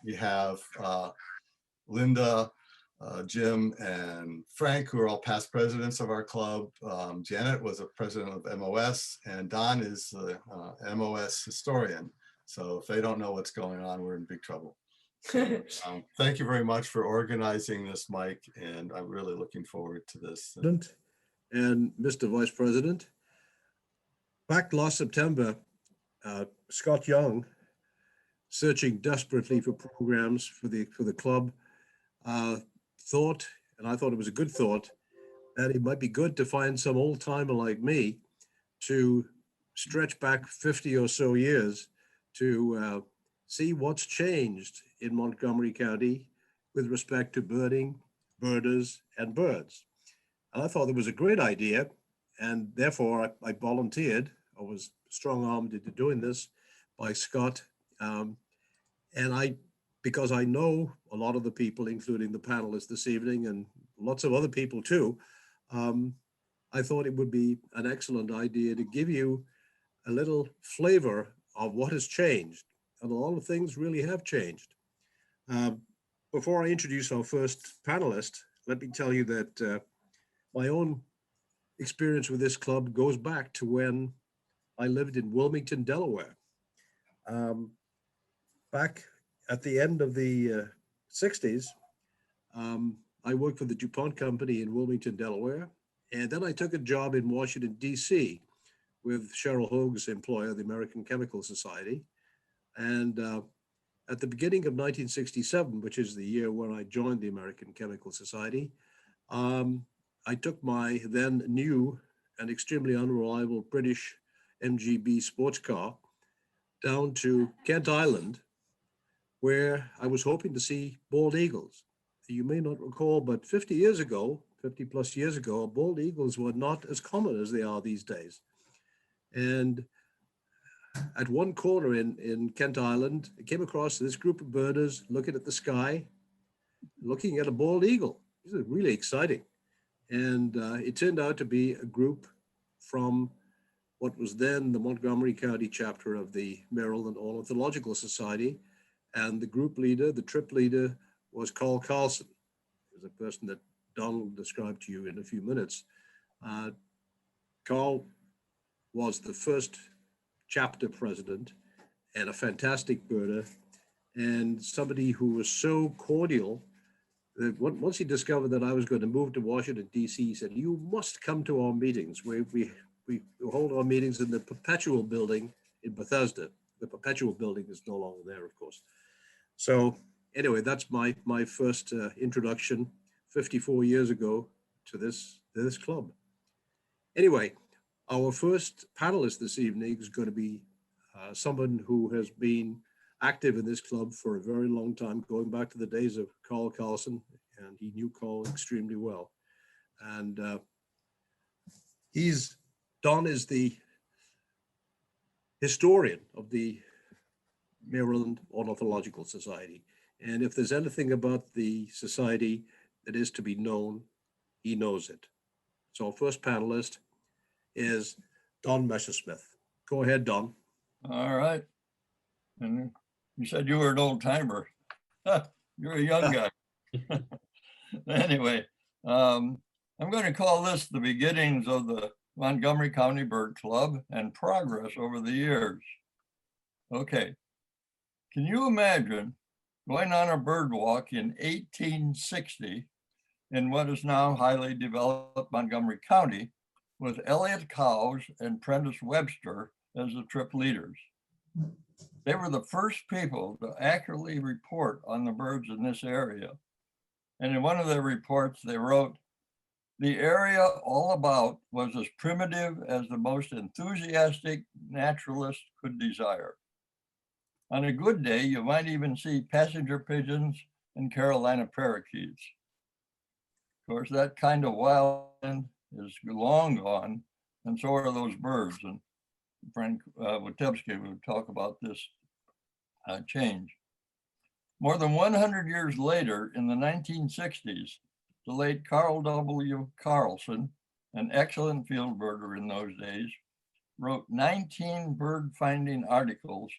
you have Linda, Jim, and Frank, who are all past presidents of our club. Janet was a president of MOS, and Don is the MOS historian. So if they don't know what's going on, we're in big trouble. So, thank you very much for organizing this, Mike, and I'm really looking forward to this. And Mr. Vice President, back last September, Scott Young, searching desperately for programs for the club, thought, and I thought it was a good thought, that it might be good to find some old timer like me to stretch back 50 or so years to see what's changed in Montgomery County with respect to birding, birders, and birds. And I thought it was a great idea, and therefore I volunteered. I was strong-armed into doing this by Scott. And because I know a lot of the people, including the panelists this evening and lots of other people too, I thought it would be an excellent idea to give you a little flavor of what has changed. And a lot of things really have changed. Before I introduce our first panelist, let me tell you that my own experience with this club goes back to when I lived in Wilmington, Delaware. Back at the end of the 60s, I worked for the DuPont Company in Wilmington, Delaware. And then I took a job in Washington, D.C. with Cheryl Hoag's employer, the American Chemical Society. And at the beginning of 1967, which is the year when I joined the American Chemical Society, I took my then new and extremely unreliable British MGB sports car down to Kent Island, where I was hoping to see bald eagles. You may not recall, but 50 plus years ago, bald eagles were not as common as they are these days. And at one corner in Kent Island, I came across this group of birders looking at the sky, looking at a bald eagle. This is really exciting. And it turned out to be a group from what was then the Montgomery County chapter of the Maryland Ornithological Society. And the group leader, the trip leader, was Carl Carlson. He was a person that Donald will describe to you in a few minutes. Carl was the first chapter president and a fantastic birder, and somebody who was so cordial that once he discovered that I was going to move to Washington, D.C., he said, "You must come to our meetings. We hold our meetings in the Perpetual Building in Bethesda." The Perpetual Building is no longer there, of course. So anyway, that's my first introduction 54 years ago to this club. Anyway, our first panelist this evening is going to be someone who has been active in this club for a very long time, going back to the days of Carl Carlson, and he knew Carl extremely well. And Don is the historian of the Maryland Ornithological Society. And if there's anything about the society that is to be known, he knows it. So our first panelist is Don Messersmith. Go ahead, Don. All right. And you said you were an old timer. You're a young guy. Anyway, I'm going to call this the beginnings of the Montgomery County Bird Club and progress over the years. Okay. Can you imagine going on a bird walk in 1860 in what is now highly developed Montgomery County with Elliott Cowes and Prentice Webster as the trip leaders? They were the first people to accurately report on the birds in this area. And in one of their reports, they wrote, "The area all about was as primitive as the most enthusiastic naturalist could desire. On a good day, you might even see passenger pigeons and Carolina parakeets." Of course, that kind of wildland is long gone, and so are those birds. And Frank Witebski would talk about this change. More than 100 years later, in the 1960s, the late Carl W. Carlson, an excellent field birder in those days, wrote 19 bird finding articles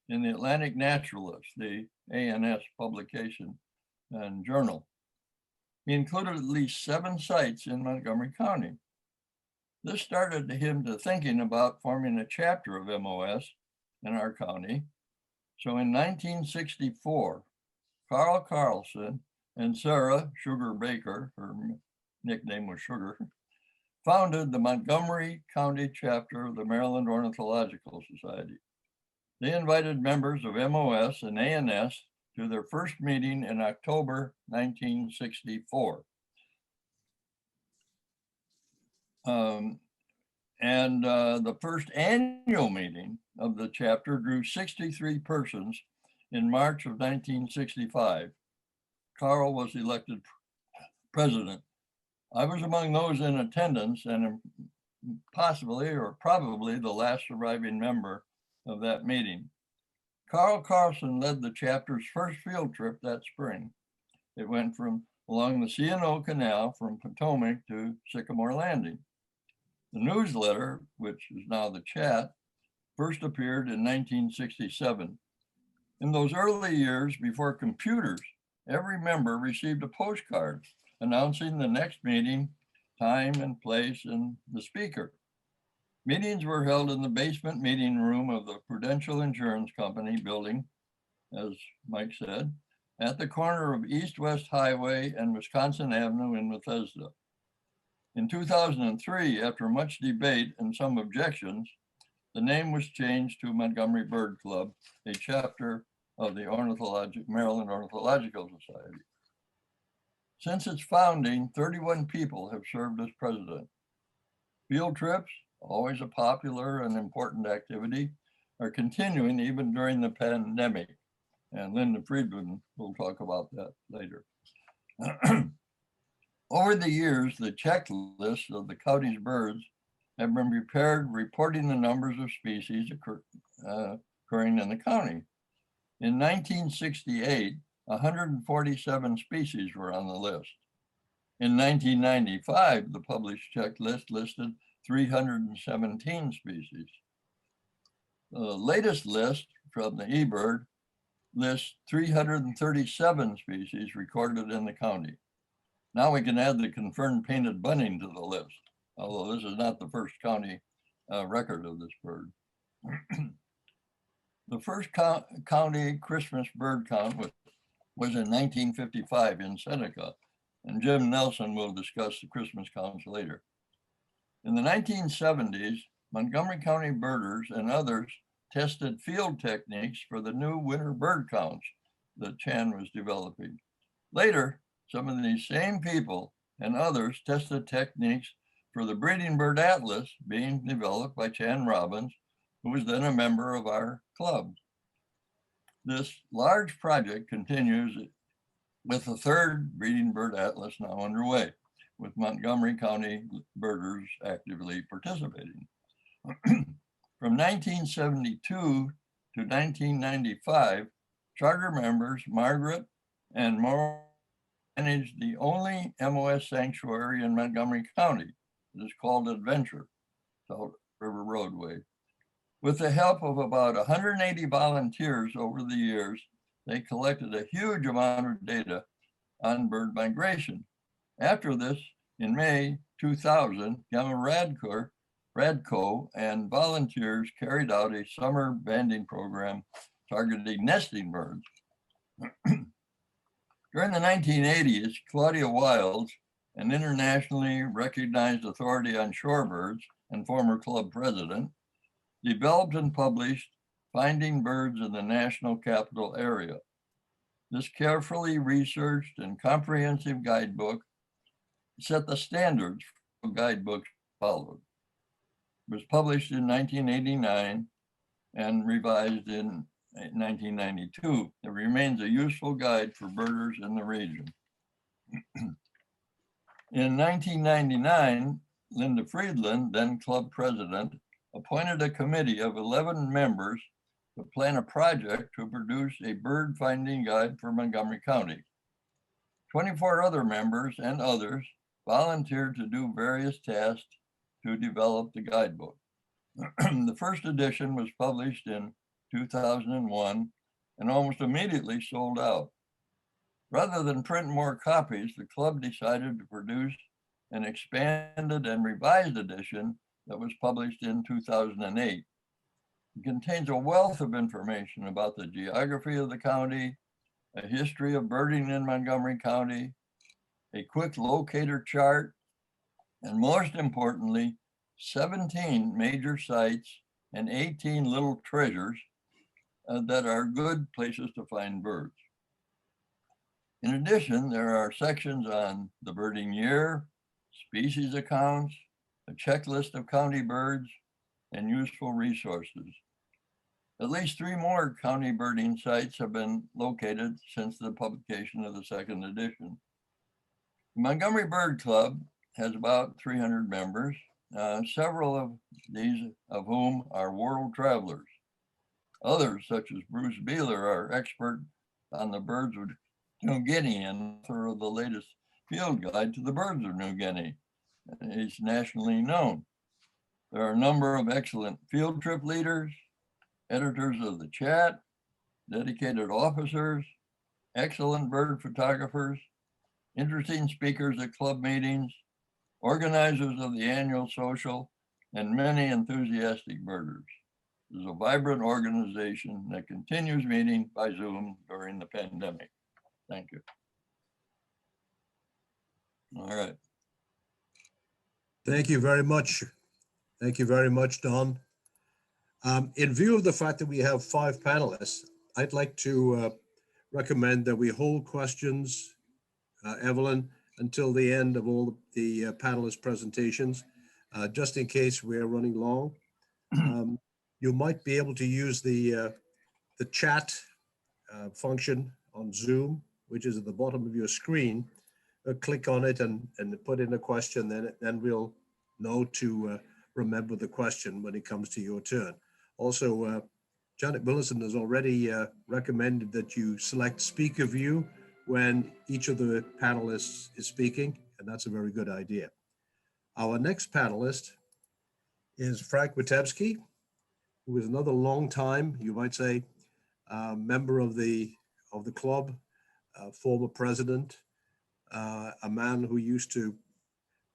in the Atlantic Naturalist, the ANS publication and journal. He included at least 7 sites in Montgomery County. This started him to thinking about forming a chapter of MOS in our county. So in 1964, Carl Carlson and Sarah Sugar Baker, her nickname was Sugar, founded the Montgomery County chapter of the Maryland Ornithological Society. They invited members of MOS and ANS to their first meeting in October 1964. The first annual meeting of the chapter drew 63 persons in March of 1965. Carl was elected president. I was among those in attendance and possibly or probably the last surviving member of that meeting. Carl Carlson led the chapter's first field trip that spring. It went from along the C&O Canal from Potomac to Sycamore Landing. The newsletter, which is now the chat, first appeared in 1967. In those early years before computers, every member received a postcard announcing the next meeting, time and place, and the speaker. Meetings were held in the basement meeting room of the Prudential Insurance Company building, as Mike said, at the corner of East-West Highway and Wisconsin Avenue in Bethesda. In 2003, after much debate and some objections, the name was changed to Montgomery Bird Club, a chapter of the Maryland Ornithological Society. Since its founding, 31 people have served as president. Field trips, always a popular and important activity, are continuing even during the pandemic. And Linda Friedman will talk about that later. Over the years, the checklist of the county's birds have been prepared reporting the numbers of species occurring in the county. In 1968, 147 species were on the list. In 1995, the published checklist listed 317 species. The latest list from the eBird lists 337 species recorded in the county. Now we can add the confirmed painted bunting to the list, although this is not the first county record of this bird. The first county Christmas bird count was in 1955 in Seneca, and Jim Nelson will discuss the Christmas counts later. In the 1970s, Montgomery County birders and others tested field techniques for the new winter bird counts that Chan was developing. Later, some of these same people and others tested techniques for the breeding bird atlas being developed by Chan Robbins, who was then a member of our club. This large project continues with the third breeding bird atlas now underway, with Montgomery County birders actively participating. From 1972 to 1995, charter members Margaret and Maureen managed the only MOS sanctuary in Montgomery County. It is called Adventure, South River Roadway. With the help of about 180 volunteers over the years, they collected a huge amount of data on bird migration. After this, in May 2000, Gemma Radko and volunteers carried out a summer banding program targeting nesting birds. During the 1980s, Claudia Wilds, an internationally recognized authority on shorebirds and former club president, developed and published Finding Birds in the National Capital Area. This carefully researched and comprehensive guidebook set the standards for guidebooks followed. It was published in 1989 and revised in 1992. It remains a useful guide for birders in the region. In 1999, Linda Friedland, then club president, appointed a committee of 11 members to plan a project to produce a bird finding guide for Montgomery County. 24 other members and others volunteered to do various tasks to develop the guidebook. The first edition was published in 2001, and almost immediately sold out. Rather than print more copies, the club decided to produce an expanded and revised edition that was published in 2008. It contains a wealth of information about the geography of the county, a history of birding in Montgomery County, a quick locator chart, and most importantly, 17 major sites and 18 little treasures that are good places to find birds. In addition, there are sections on the birding year, species accounts, a checklist of county birds, and useful resources. At least 3 more county birding sites have been located since the publication of the second edition. The Montgomery Bird Club has about 300 members, several of these of whom are world travelers. Others, such as Bruce Beeler, are expert on the birds of New Guinea and author of the latest field guide to the birds of New Guinea. He's nationally known. There are a number of excellent field trip leaders, editors of the chat, dedicated officers, excellent bird photographers, interesting speakers at club meetings, organizers of the annual social, and many enthusiastic birders. It is a vibrant organization that continues meeting by Zoom during the pandemic. Thank you. All right. Thank you very much. Thank you very much, Don. In view of the fact that we have 5 panelists, I'd like to recommend that we hold questions, Evelyn, until the end of all the panelist presentations, just in case we're running long. You might be able to use the chat function on Zoom, which is at the bottom of your screen. Click on it and put in a question, then we'll know to remember the question when it comes to your turn. Also, Janet Willison has already recommended that you select speaker view when each of the panelists is speaking, and that's a very good idea. Our next panelist is Frank Witebski, who is another long time, you might say, member of the club, former president, a man who used to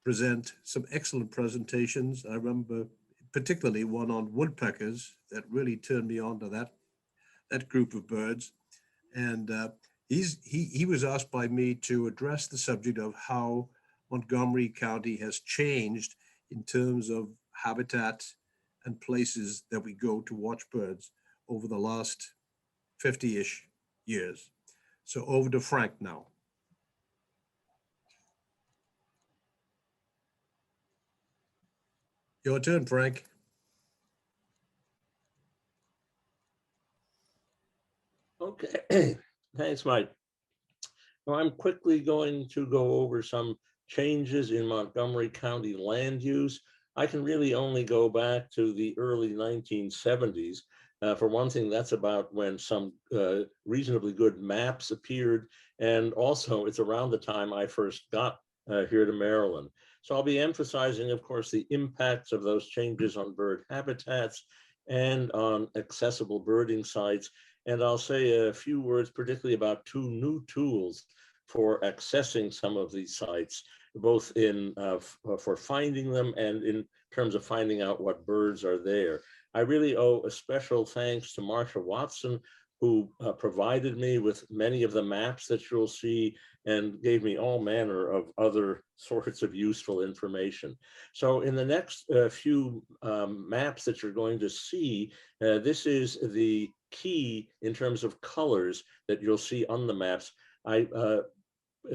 present some excellent presentations. I remember particularly one on woodpeckers that really turned me on to that group of birds. And he was asked by me to address the subject of how Montgomery County has changed in terms of habitat and places that we go to watch birds over the last 50-ish years. So over to Frank now. Your turn, Frank. Okay, thanks, Mike. Well, I'm quickly going to go over some changes in Montgomery County land use. I can really only go back to the early 1970s. For one thing, that's about when some reasonably good maps appeared. And also it's around the time I first got here to Maryland. So I'll be emphasizing, of course, the impacts of those changes on bird habitats and on accessible birding sites. And I'll say a few words, particularly about 2 new tools for accessing some of these sites, both in for finding them and in terms of finding out what birds are there. I really owe a special thanks to Marsha Watson, who provided me with many of the maps that you'll see and gave me all manner of other sorts of useful information. So in the next few maps that you're going to see, this is the key in terms of colors that you'll see on the maps. I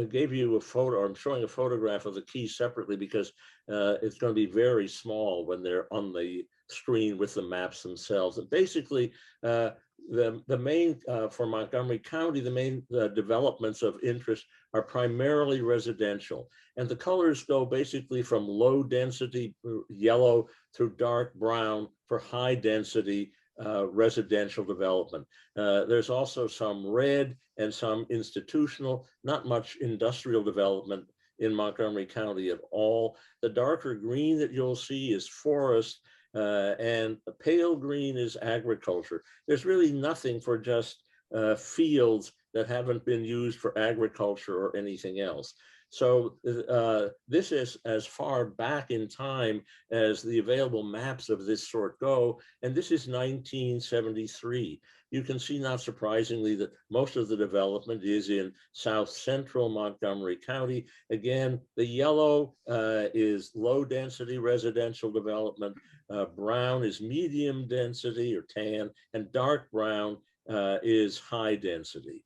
gave you a photo, or I'm showing a photograph of the key separately because it's going to be very small when they're on the screen with the maps themselves. And basically, the main, for Montgomery County, the main developments of interest are primarily residential. And the colors go basically from low density yellow through dark brown for high density residential development. There's also some red and some institutional, not much industrial development in Montgomery County at all. The darker green that you'll see is forest, and the pale green is agriculture. There's really nothing for just fields that haven't been used for agriculture or anything else. So this is as far back in time as the available maps of this sort go, and this is 1973. You can see, not surprisingly, that most of the development is in south central Montgomery County. Again, the yellow is low density residential development, brown is medium density or tan, and dark brown is high density.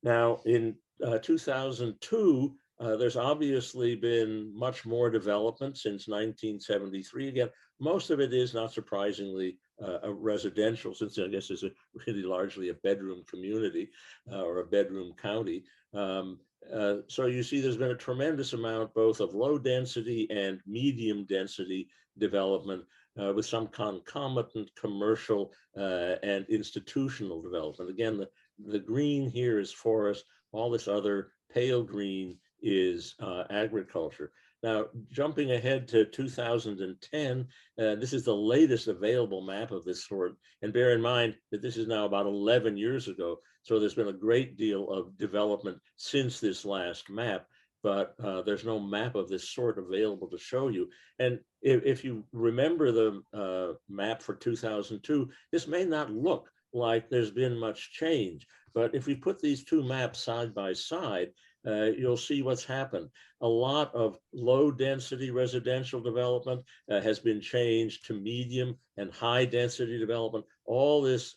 Now, in 2002, there's obviously been much more development since 1973. Again, most of it is, not surprisingly, a residential, since I guess it's really largely a bedroom community or a bedroom county. So you see there's been a tremendous amount both of low density and medium density development with some concomitant commercial and institutional development. Again, the green here is forest, all this other pale green is agriculture. Now, jumping ahead to 2010, this is the latest available map of this sort. And bear in mind that this is now about 11 years ago. So there's been a great deal of development since this last map, but there's no map of this sort available to show you. And if you remember the map for 2002, this may not look like there's been much change, but if we put these two maps side by side, you'll see what's happened. A lot of low density residential development has been changed to medium and high density development. All this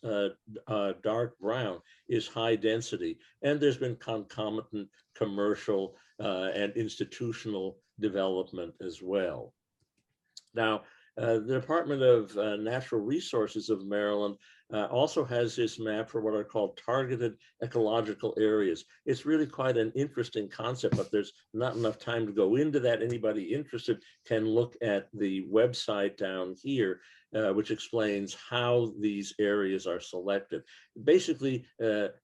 dark brown is high density, and there's been concomitant commercial and institutional development as well. Now, the Department of Natural Resources of Maryland also has this map for what are called targeted ecological areas. It's really quite an interesting concept, but there's not enough time to go into that. Anybody interested can look at the website down here, which explains how these areas are selected. Basically,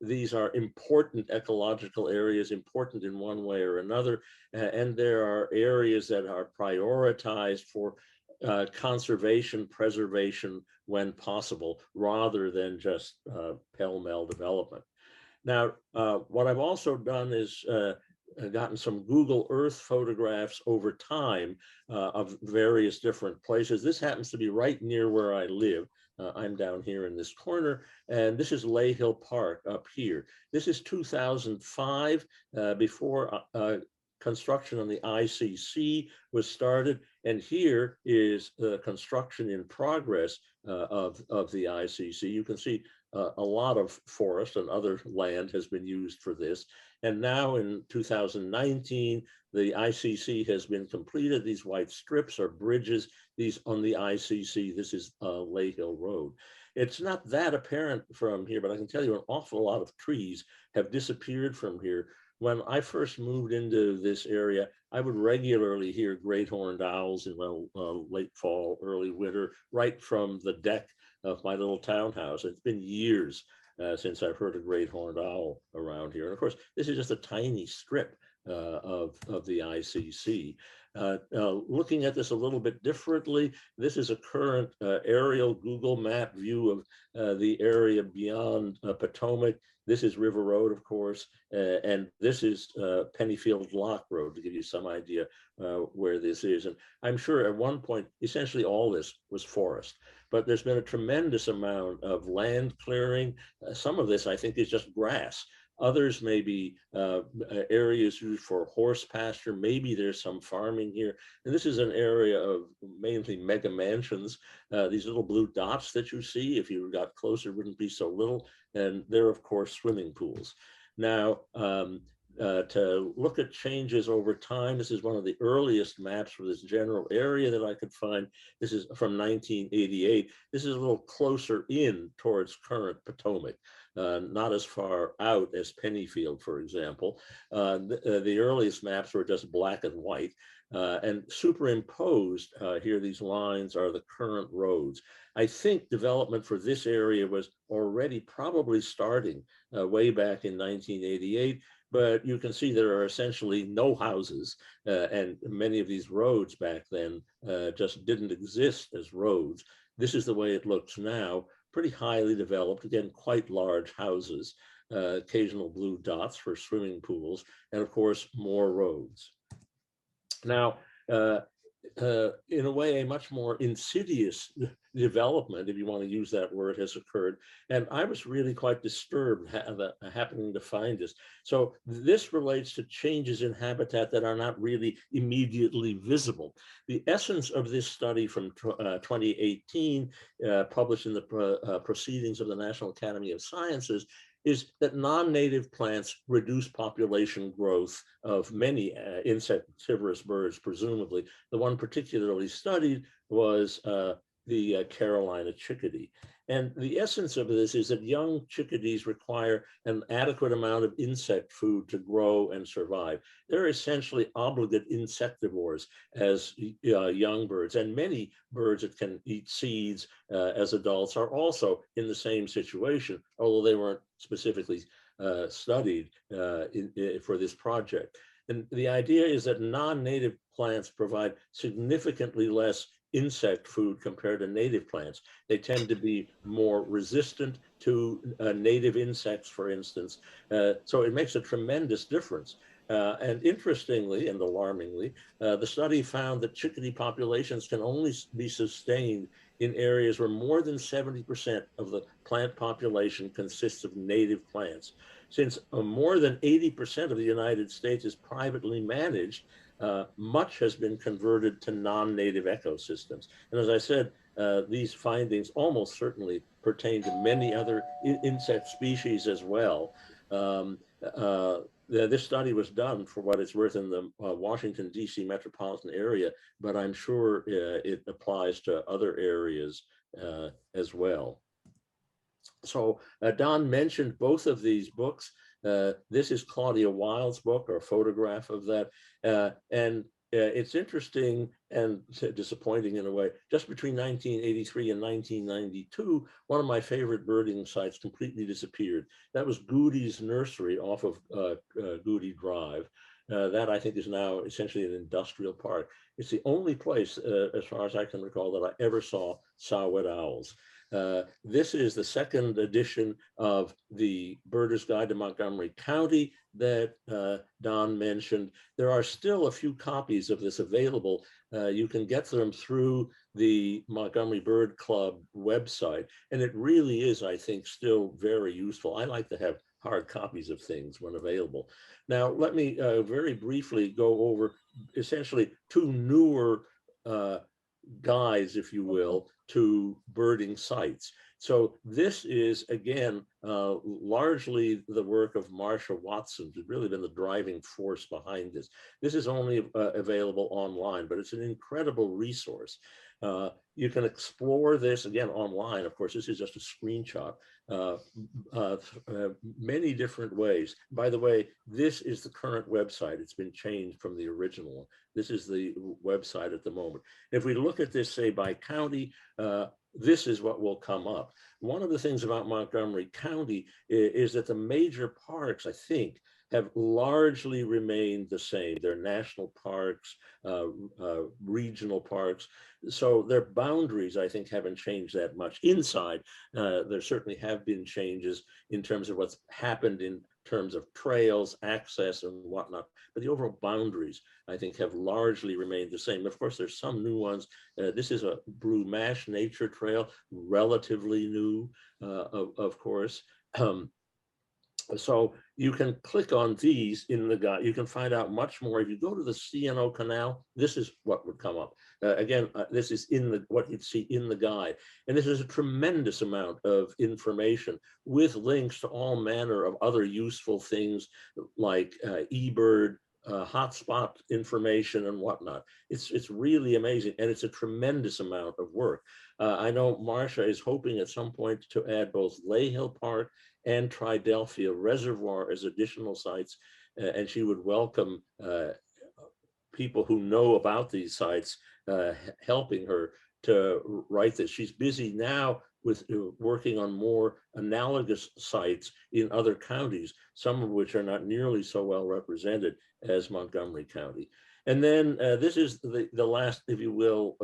these are important ecological areas, important in one way or another, and there are areas that are prioritized for conservation, preservation when possible, rather than just pell-mell development. Now, what I've also done is gotten some Google Earth photographs over time of various different places. This happens to be right near where I live. I'm down here in this corner, and this is Lay Hill Park up here. This is 2005, before construction on the ICC was started, and here is the construction in progress of the ICC. You can see a lot of forest and other land has been used for this. And now in 2019, the ICC has been completed. These white strips are bridges. These on the ICC, this is Lay Hill Road. It's not that apparent from here, but I can tell you an awful lot of trees have disappeared from here. When I first moved into this area, I would regularly hear great horned owls in late fall, early winter, right from the deck of my little townhouse. It's been years since I've heard a great horned owl around here. And of course, this is just a tiny strip of the ICC. Looking at this a little bit differently, this is a current aerial Google map view of the area beyond Potomac. This is River Road, of course, and this is Pennyfield Lock Road, to give you some idea where this is. And I'm sure at one point, essentially all this was forest, but there's been a tremendous amount of land clearing. Some of this, I think, is just grass. Others may be areas used for horse pasture. Maybe there's some farming here. And this is an area of mainly mega mansions. These little blue dots that you see, if you got closer, wouldn't be so little. And they're, of course, swimming pools. Now, to look at changes over time, this is one of the earliest maps for this general area that I could find. This is from 1988. This is a little closer in towards current Potomac. Not as far out as Pennyfield, for example. The earliest maps were just black and white. And superimposed here, these lines are the current roads. I think development for this area was already probably starting way back in 1988, but you can see there are essentially no houses, and many of these roads back then just didn't exist as roads. This is the way it looks now, pretty highly developed, again, quite large houses, occasional blue dots for swimming pools, and of course, more roads. Now, in a way, a much more insidious development, if you want to use that word, has occurred. And I was really quite disturbed happening to find this. So this relates to changes in habitat that are not really immediately visible. The essence of this study from 2018, published in the Proceedings of the National Academy of Sciences, is that non-native plants reduce population growth of many insectivorous birds, presumably. The one particularly studied was the Carolina chickadee. And the essence of this is that young chickadees require an adequate amount of insect food to grow and survive. They're essentially obligate insectivores as young birds, and many birds that can eat seeds as adults are also in the same situation, although they weren't specifically studied for this project. And the idea is that non-native plants provide significantly less insect food compared to native plants. They tend to be more resistant to native insects, for instance. So it makes a tremendous difference. And interestingly and alarmingly, the study found that chickadee populations can only be sustained in areas where more than 70% of the plant population consists of native plants. Since more than 80% of the United States is privately managed, much has been converted to non-native ecosystems. And as I said, these findings almost certainly pertain to many other insect species as well. This study was done, for what it's worth, in the Washington, D.C. metropolitan area, but I'm sure it applies to other areas as well. So Don mentioned both of these books. This is Claudia Wild's book, or a photograph of that. And it's interesting and disappointing in a way. Just between 1983 and 1992, one of my favorite birding sites completely disappeared. That was Goody's Nursery off of Goody Drive. That, I think, is now essentially an industrial park. It's the only place, as far as I can recall, that I ever saw saw-whet owls. This is the second edition of the Birder's Guide to Montgomery County that Don mentioned. There are still a few copies of this available. You can get them through the Montgomery Bird Club website, and it really is, I think, still very useful. I like to have hard copies of things when available. Now, let me very briefly go over essentially two newer guides, if you will, to birding sites. So this is, again, largely the work of Marsha Watson, who's really been the driving force behind this. This is only available online, but it's an incredible resource. You can explore this, again, online. Of course, this is just a screenshot, many different ways. By the way, this is the current website. It's been changed from the original one. This is the website at the moment. If we look at this, say, by county, this is what will come up. One of the things about Montgomery County is that the major parks, I think, have largely remained the same. They're national parks, regional parks. So their boundaries, I think, haven't changed that much. Inside, there certainly have been changes in terms of what's happened in terms of trails, access, and whatnot. But the overall boundaries, I think, have largely remained the same. Of course, there's some new ones. This is a Blue Mash Nature Trail, relatively new, of course. So you can click on these in the guide. You can find out much more. If you go to the CNO Canal, this is what would come up. Again, this is in what you'd see in the guide. And this is a tremendous amount of information with links to all manner of other useful things like eBird, hotspot information and whatnot. It's really amazing, and it's a tremendous amount of work. I know Marsha is hoping at some point to add both Lay Hill Park and Tridelphia Reservoir as additional sites, and she would welcome people who know about these sites helping her to write this. She's busy now with working on more analogous sites in other counties, some of which are not nearly so well represented as Montgomery County. And then this is the last, if you will,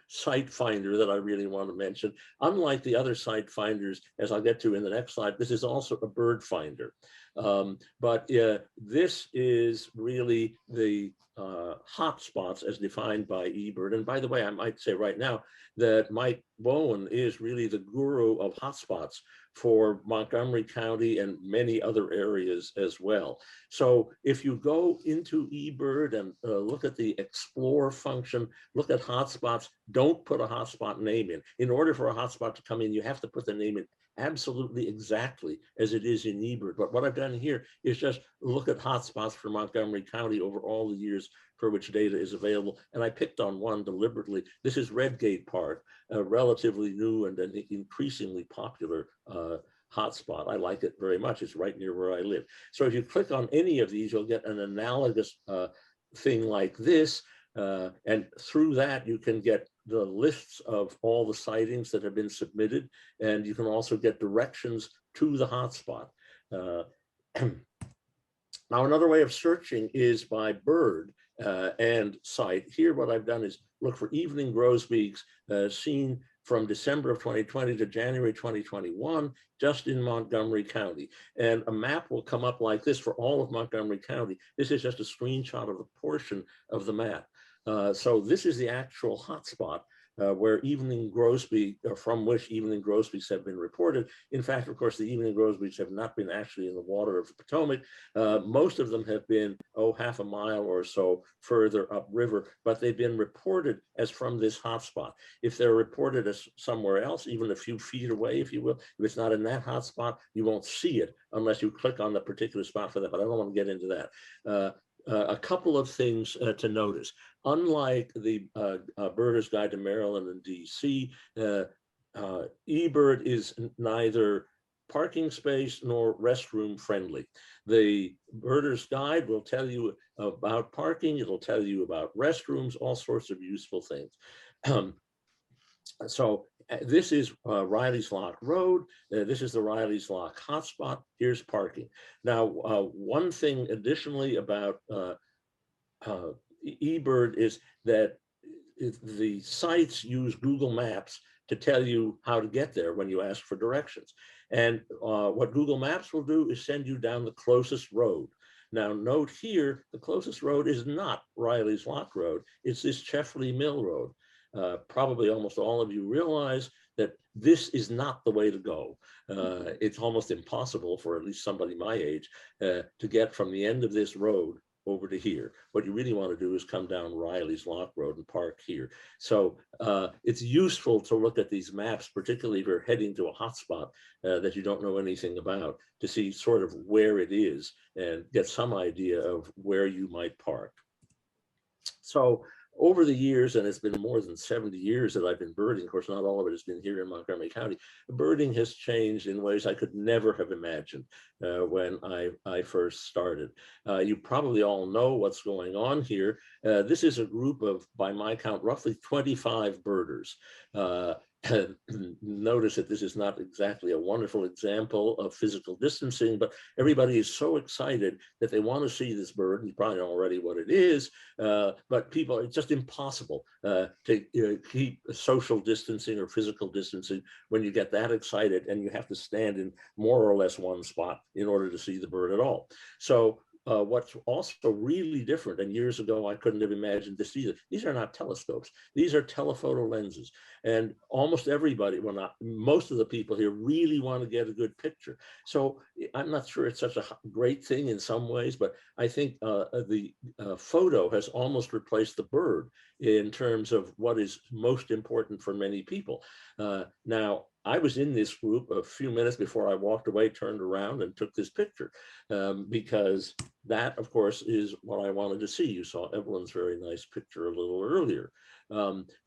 site finder that I really want to mention. Unlike the other site finders, as I'll get to in the next slide, this is also a bird finder. But this is really the hotspots as defined by eBird. And by the way, I might say right now that Mike Bowen is really the guru of hotspots for Montgomery County and many other areas as well. So if you go into eBird and look at the explore function, look at hotspots, don't put a hotspot name in. In order for a hotspot to come in, you have to put the name in absolutely exactly as it is in eBird. But what I've done here is just look at hotspots for Montgomery County over all the years for which data is available. And I picked on one deliberately. This is Redgate Park, a relatively new and an increasingly popular hotspot. I like it very much. It's right near where I live. So if you click on any of these, you'll get an analogous thing like this. And through that, you can get the lists of all the sightings that have been submitted, and you can also get directions to the hotspot. Now, another way of searching is by bird and site. Here, what I've done is look for evening grosbeaks seen from December of 2020 to January 2021, just in Montgomery County. And a map will come up like this for all of Montgomery County. This is just a screenshot of a portion of the map. So this is the actual hotspot where evening grosbeak, from which evening grosbeaks have been reported. In fact, of course, the evening grosbeaks have not been actually in the water of the Potomac. Most of them have been, half a mile or so further upriver, but they've been reported as from this hotspot. If they're reported as somewhere else, even a few feet away, if you will, if it's not in that hotspot, you won't see it unless you click on the particular spot for that, but I don't want to get into that. A couple of things to notice. Unlike the Birders Guide to Maryland and DC, eBird is neither parking space nor restroom friendly. The Birders Guide will tell you about parking, it'll tell you about restrooms, all sorts of useful things. So this is Riley's Lock Road. This is the Riley's Lock hotspot. Here's parking. Now, one thing additionally about eBird is that the sites use Google Maps to tell you how to get there when you ask for directions. And what Google Maps will do is send you down the closest road. Now, note here, the closest road is not Riley's Lock Road. It's this Cheffley Mill Road. Probably almost all of you realize that this is not the way to go. It's almost impossible for at least somebody my age to get from the end of this road over to here. What you really want to do is come down Riley's Lock Road and park here. So it's useful to look at these maps, particularly if you're heading to a hotspot that you don't know anything about, to see sort of where it is and get some idea of where you might park. So over the years, and it's been more than 70 years that I've been birding, of course, not all of it has been here in Montgomery County, birding has changed in ways I could never have imagined when I first started. You probably all know what's going on here. This is a group of, by my count, roughly 25 birders. Notice that this is not exactly a wonderful example of physical distancing, but everybody is so excited that they want to see this bird. You probably know already what it is, but people, it's just impossible to keep social distancing or physical distancing when you get that excited and you have to stand in more or less one spot in order to see the bird at all. So what's also really different, and years ago I couldn't have imagined this either, these are not telescopes, these are telephoto lenses. And almost everybody, well, not most of the people here, really want to get a good picture. So I'm not sure it's such a great thing in some ways, but I think the photo has almost replaced the bird in terms of what is most important for many people. Now, I was in this group a few minutes before I walked away, turned around and took this picture because that, of course, is what I wanted to see. You saw Evelyn's very nice picture a little earlier.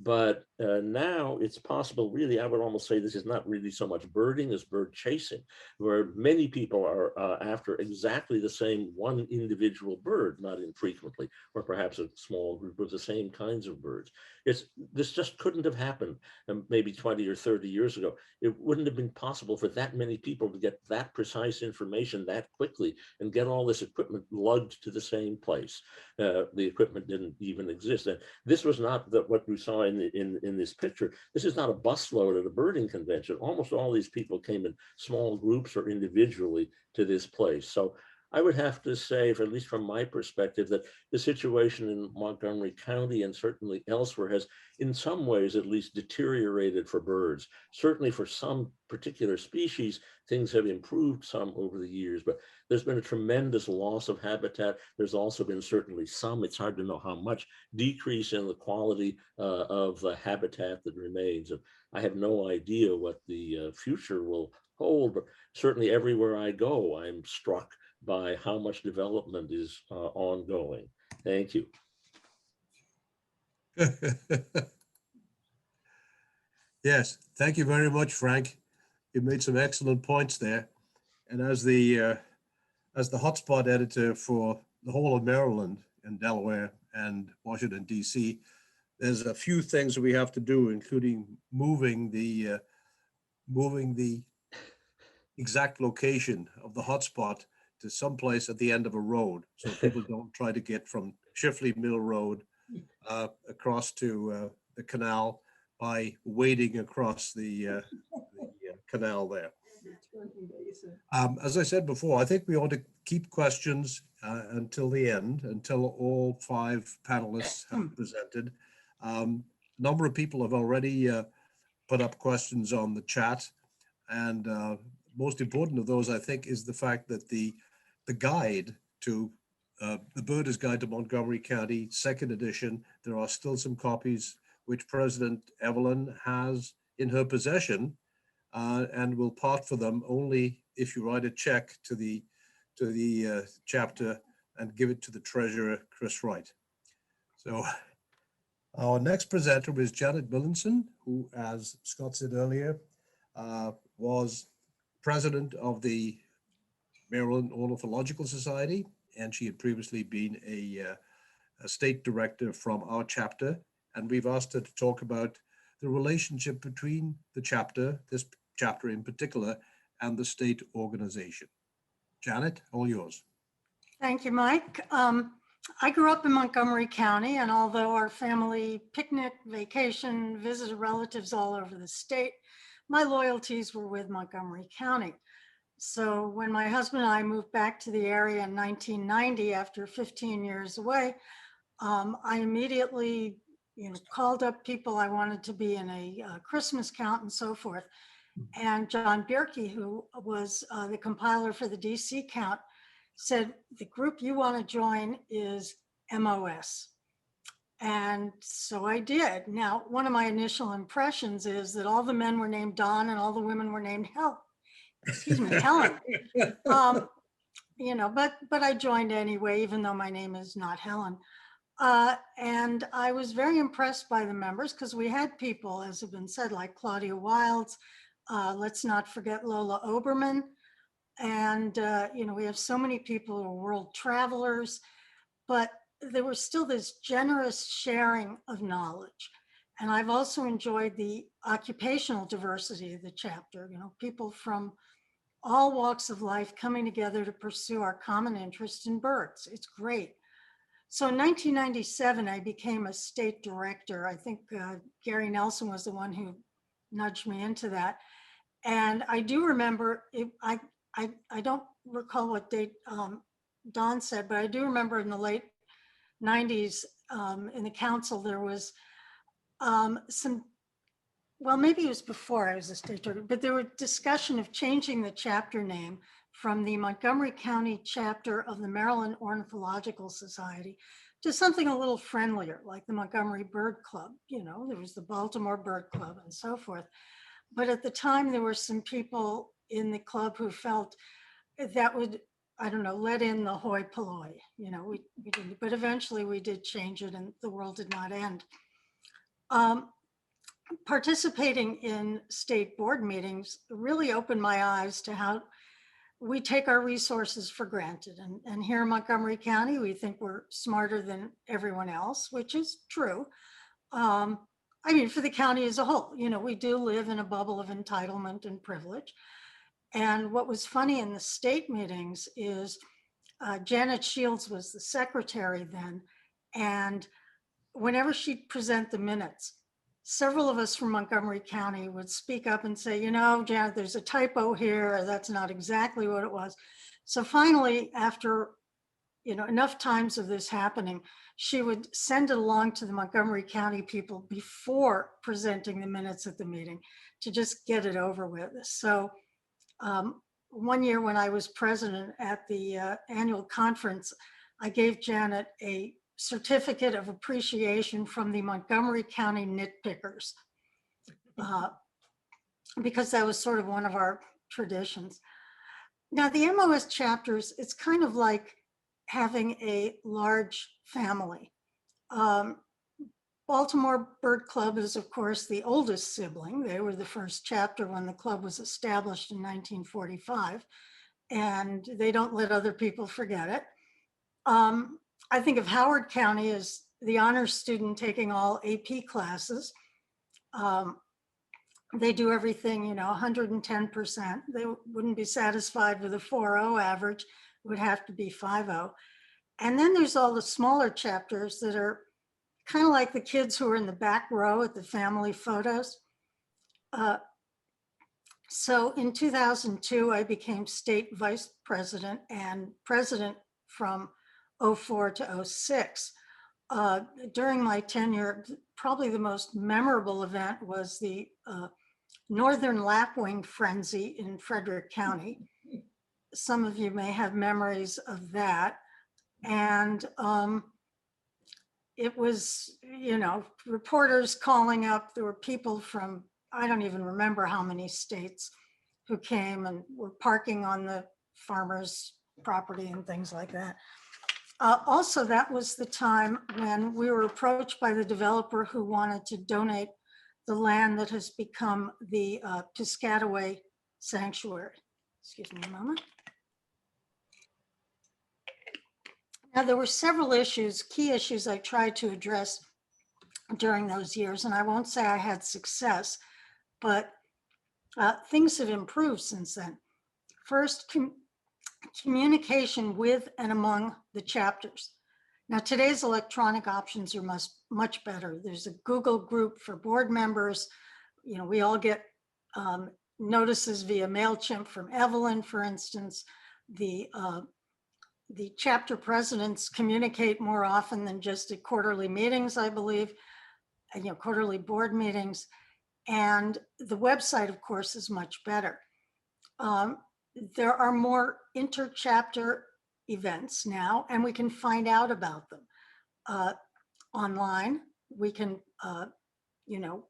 But now it's possible, really, I would almost say this is not really so much birding as bird chasing, where many people are after exactly the same one individual bird, not infrequently, or perhaps a small group of the same kinds of birds. This just couldn't have happened maybe 20 or 30 years ago. It wouldn't have been possible for that many people to get that precise information that quickly and get all this equipment lugged to the same place. The equipment didn't even exist. And this was not what we saw in this picture. This is not a busload at a birding convention. Almost all these people came in small groups or individually to this place. So I would have to say, at least from my perspective, that the situation in Montgomery County and certainly elsewhere has in some ways at least deteriorated for birds. Certainly for some particular species, things have improved some over the years, but there's been a tremendous loss of habitat. There's also been certainly some, it's hard to know how much, decrease in the quality of the habitat that remains. And I have no idea what the future will hold, but certainly everywhere I go, I'm struck by how much development is ongoing. Thank you. Yes, thank you very much, Frank. You made some excellent points there. And as the hotspot editor for the whole of Maryland and Delaware and Washington, D.C., there's a few things that we have to do, including moving the exact location of the hotspot to someplace at the end of a road, so people don't try to get from Shifley Mill Road across to the canal by wading across the canal there. As I said before, I think we ought to keep questions until the end, until all 5 panelists have presented. A number of people have already put up questions on the chat, and most important of those, I think, is the fact that the guide to the Birders Guide to Montgomery County, 2nd edition, there are still some copies which President Evelyn has in her possession, and will part for them only if you write a check to the chapter and give it to the treasurer, Chris Wright. So our next presenter is Janet Millinson, who, as Scott said earlier, was president of the Maryland Ornithological Society, and she had previously been a state director from our chapter. And we've asked her to talk about the relationship between the chapter, this chapter in particular, and the state organization. Janet, all yours. Thank you, Mike. I grew up in Montgomery County, and although our family picnic, vacation, visited relatives all over the state, my loyalties were with Montgomery County. So when my husband and I moved back to the area in 1990, after 15 years away, I immediately called up people I wanted to be in a Christmas count and so forth. And John Bierke, who was the compiler for the DC count, said, the group you want to join is MOS. And so I did. Now, one of my initial impressions is that all the men were named Don and all the women were named Helen. But I joined anyway, even though my name is not Helen. And I was very impressed by the members, because we had people, as have been said, like Claudia Wilds. Let's not forget Lola Oberman. And, we have so many people who are world travelers, but there was still this generous sharing of knowledge. And I've also enjoyed the occupational diversity of the chapter, people from all walks of life coming together to pursue our common interest in birds. It's great. So in 1997, I became a state director. I think Gary Nelson was the one who nudged me into that. And I do remember, I don't recall what date Don said, but I do remember in the late 90s in the council, there was maybe it was before I was a state director, but there was discussion of changing the chapter name from the Montgomery County chapter of the Maryland Ornithological Society to something a little friendlier, like the Montgomery Bird Club. There was the Baltimore Bird Club and so forth. But at the time, there were some people in the club who felt that would I don't know, let in the hoi polloi. You know, we didn't, but eventually we did change it and the world did not end. Participating in state board meetings really opened my eyes to how we take our resources for granted. And here in Montgomery County, we think we're smarter than everyone else, which is true. I mean, for the county as a whole, you know, we do live in a bubble of entitlement and privilege. And what was funny in the state meetings is Janet Shields was the secretary then. And whenever she'd present the minutes, several of us from Montgomery County would speak up and say, you know, Janet, there's a typo here, or that's not exactly what it was. So finally, after, you know, enough times of this happening, she would send it along to the Montgomery County people before presenting the minutes at the meeting to just get it over with. So one year when I was president at the annual conference, I gave Janet a certificate of appreciation from the Montgomery County nitpickers, because that was sort of one of our traditions. Now the MOS chapters, it's kind of like having a large family. Baltimore Bird Club is of course the oldest sibling. They were the first chapter when the club was established in 1945, and they don't let other people forget it. I think of Howard County as the honors student taking all AP classes. They do everything, you know, 110%. They wouldn't be satisfied with a 4.0 average. It would have to be 5.0. And then there's all the smaller chapters that are kind of like the kids who are in the back row at the family photos. So in 2002, I became state vice president and president from 04 to 06. During my tenure, probably the most memorable event was the Northern Lapwing Frenzy in Frederick County. Some of you may have memories of that. And it was, you know, reporters calling up. There were people from, I don't even remember how many states, who came and were parking on the farmers' property and things like that. Also, that was the time when we were approached by the developer who wanted to donate the land that has become the Piscataway Sanctuary. Excuse me a moment. Now, there were several issues, key issues I tried to address during those years, and I won't say I had success, but things have improved since then. First, communication with and among the chapters. Now, today's electronic options are much better. There's a Google group for board members. You know, we all get notices via MailChimp from Evelyn, for instance. The chapter presidents communicate more often than just at quarterly meetings, I believe, you know, quarterly board meetings. And the website, of course, is much better. There are more inter-chapter events now, and we can find out about them online. We can, you know,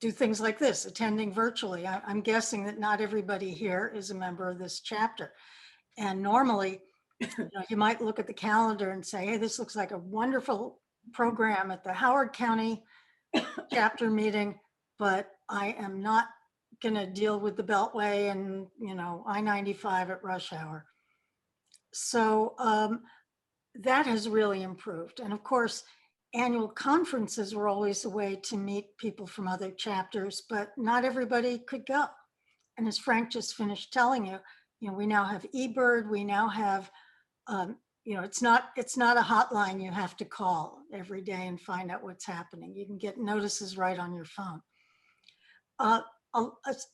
do things like this, attending virtually. I'm guessing that not everybody here is a member of this chapter. And normally, you know, you might look at the calendar and say, hey, this looks like a wonderful program at the Howard County chapter meeting, but I am not going to deal with the Beltway and, you know, I-95 at rush hour. So that has really improved. And of course, annual conferences were always a way to meet people from other chapters, but not everybody could go. And as Frank just finished telling you, you know, we now have eBird, we now have, you know, it's not a hotline you have to call every day and find out what's happening. You can get notices right on your phone.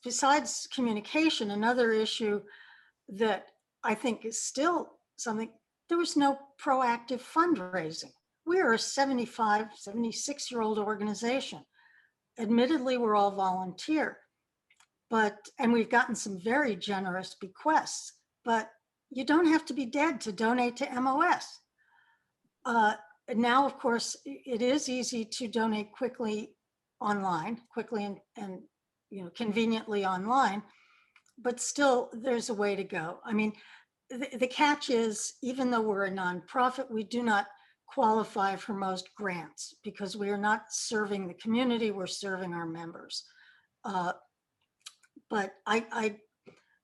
Besides communication, another issue that I think is still something, there was no proactive fundraising. We are a 75, 76-year-old organization. Admittedly, we're all volunteer, and we've gotten some very generous bequests, but you don't have to be dead to donate to MOS. Now, of course, it is easy to donate quickly online, and you know, conveniently online, but still there's a way to go. I mean, the catch is, even though we're a nonprofit, we do not qualify for most grants because we are not serving the community, we're serving our members. But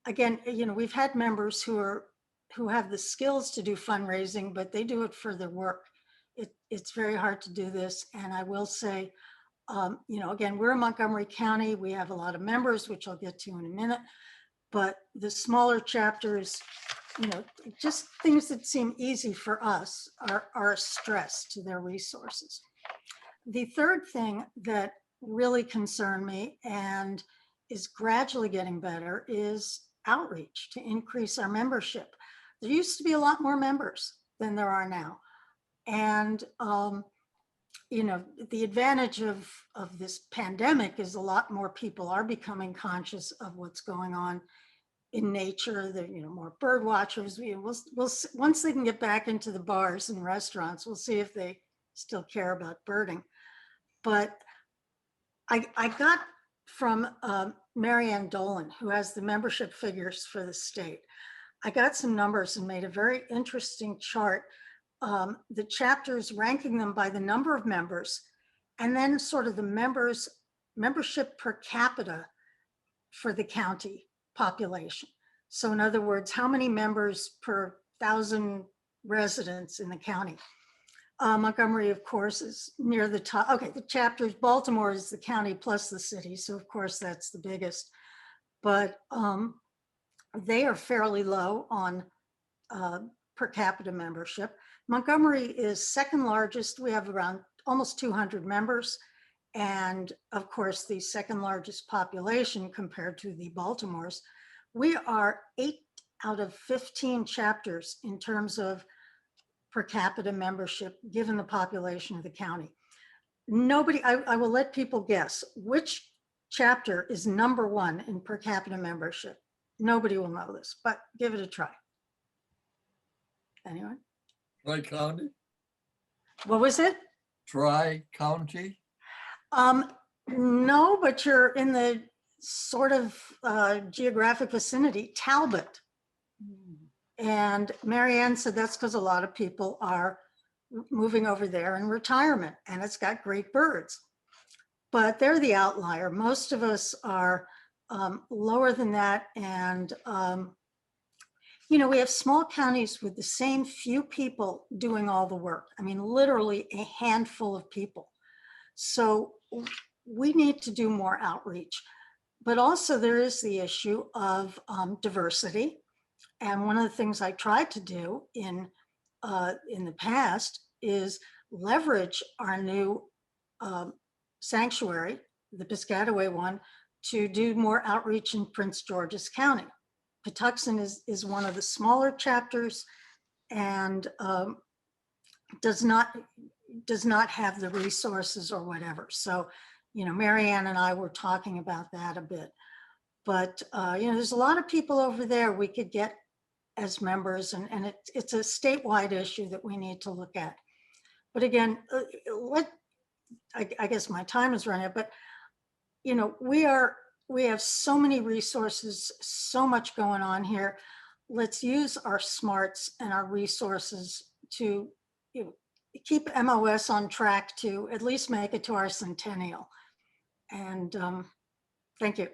again, we've had members who have the skills to do fundraising, but they do it for their work. It's very hard to do this. And I will say, again, we're in Montgomery County. We have a lot of members, which I'll get to in a minute, but the smaller chapters, just things that seem easy for us are a stress to their resources. The third thing that really concerned me and is gradually getting better is outreach to increase our membership. There used to be a lot more members than there are now. And, the advantage of this pandemic is a lot more people are becoming conscious of what's going on in nature. There, more bird watchers. We'll once they can get back into the bars and restaurants, we'll see if they still care about birding. But I got from Marianne Dolan, who has the membership figures for the state. I got some numbers and made a very interesting chart. The chapters ranking them by the number of members, and then sort of the membership per capita for the county population. So in other words, how many members per 1,000 residents in the county? Montgomery, of course, is near the top. Okay, the chapters, Baltimore is the county plus the city. So of course that's the biggest, but they are fairly low on per capita membership. Montgomery is second largest. We have around almost 200 members. And of course, the second largest population compared to the Baltimore's. We are 8 out of 15 chapters in terms of per capita membership, given the population of the county. Nobody, I will let people guess which chapter is number 1 in per capita membership. Nobody will know this, but give it a try. Anyone? Tri-county? What was it? Tri-county? No, but you're in the sort of geographic vicinity, Talbot. And Marianne said that's because a lot of people are moving over there in retirement, and it's got great birds. But they're the outlier. Most of us are lower than that. And, we have small counties with the same few people doing all the work. I mean, literally a handful of people. So we need to do more outreach. But also there is the issue of diversity. And one of the things I tried to do in the past is leverage our new sanctuary, the Piscataway one, to do more outreach in Prince George's County. Patuxent is one of the smaller chapters and does not have the resources or whatever. So, Marianne and I were talking about that a bit. But, there's a lot of people over there we could get as members, and it's a statewide issue that we need to look at. But again, I guess my time is running out, but, we have so many resources, so much going on here. Let's use our smarts and our resources to keep MOS on track to at least make it to our centennial. And thank you.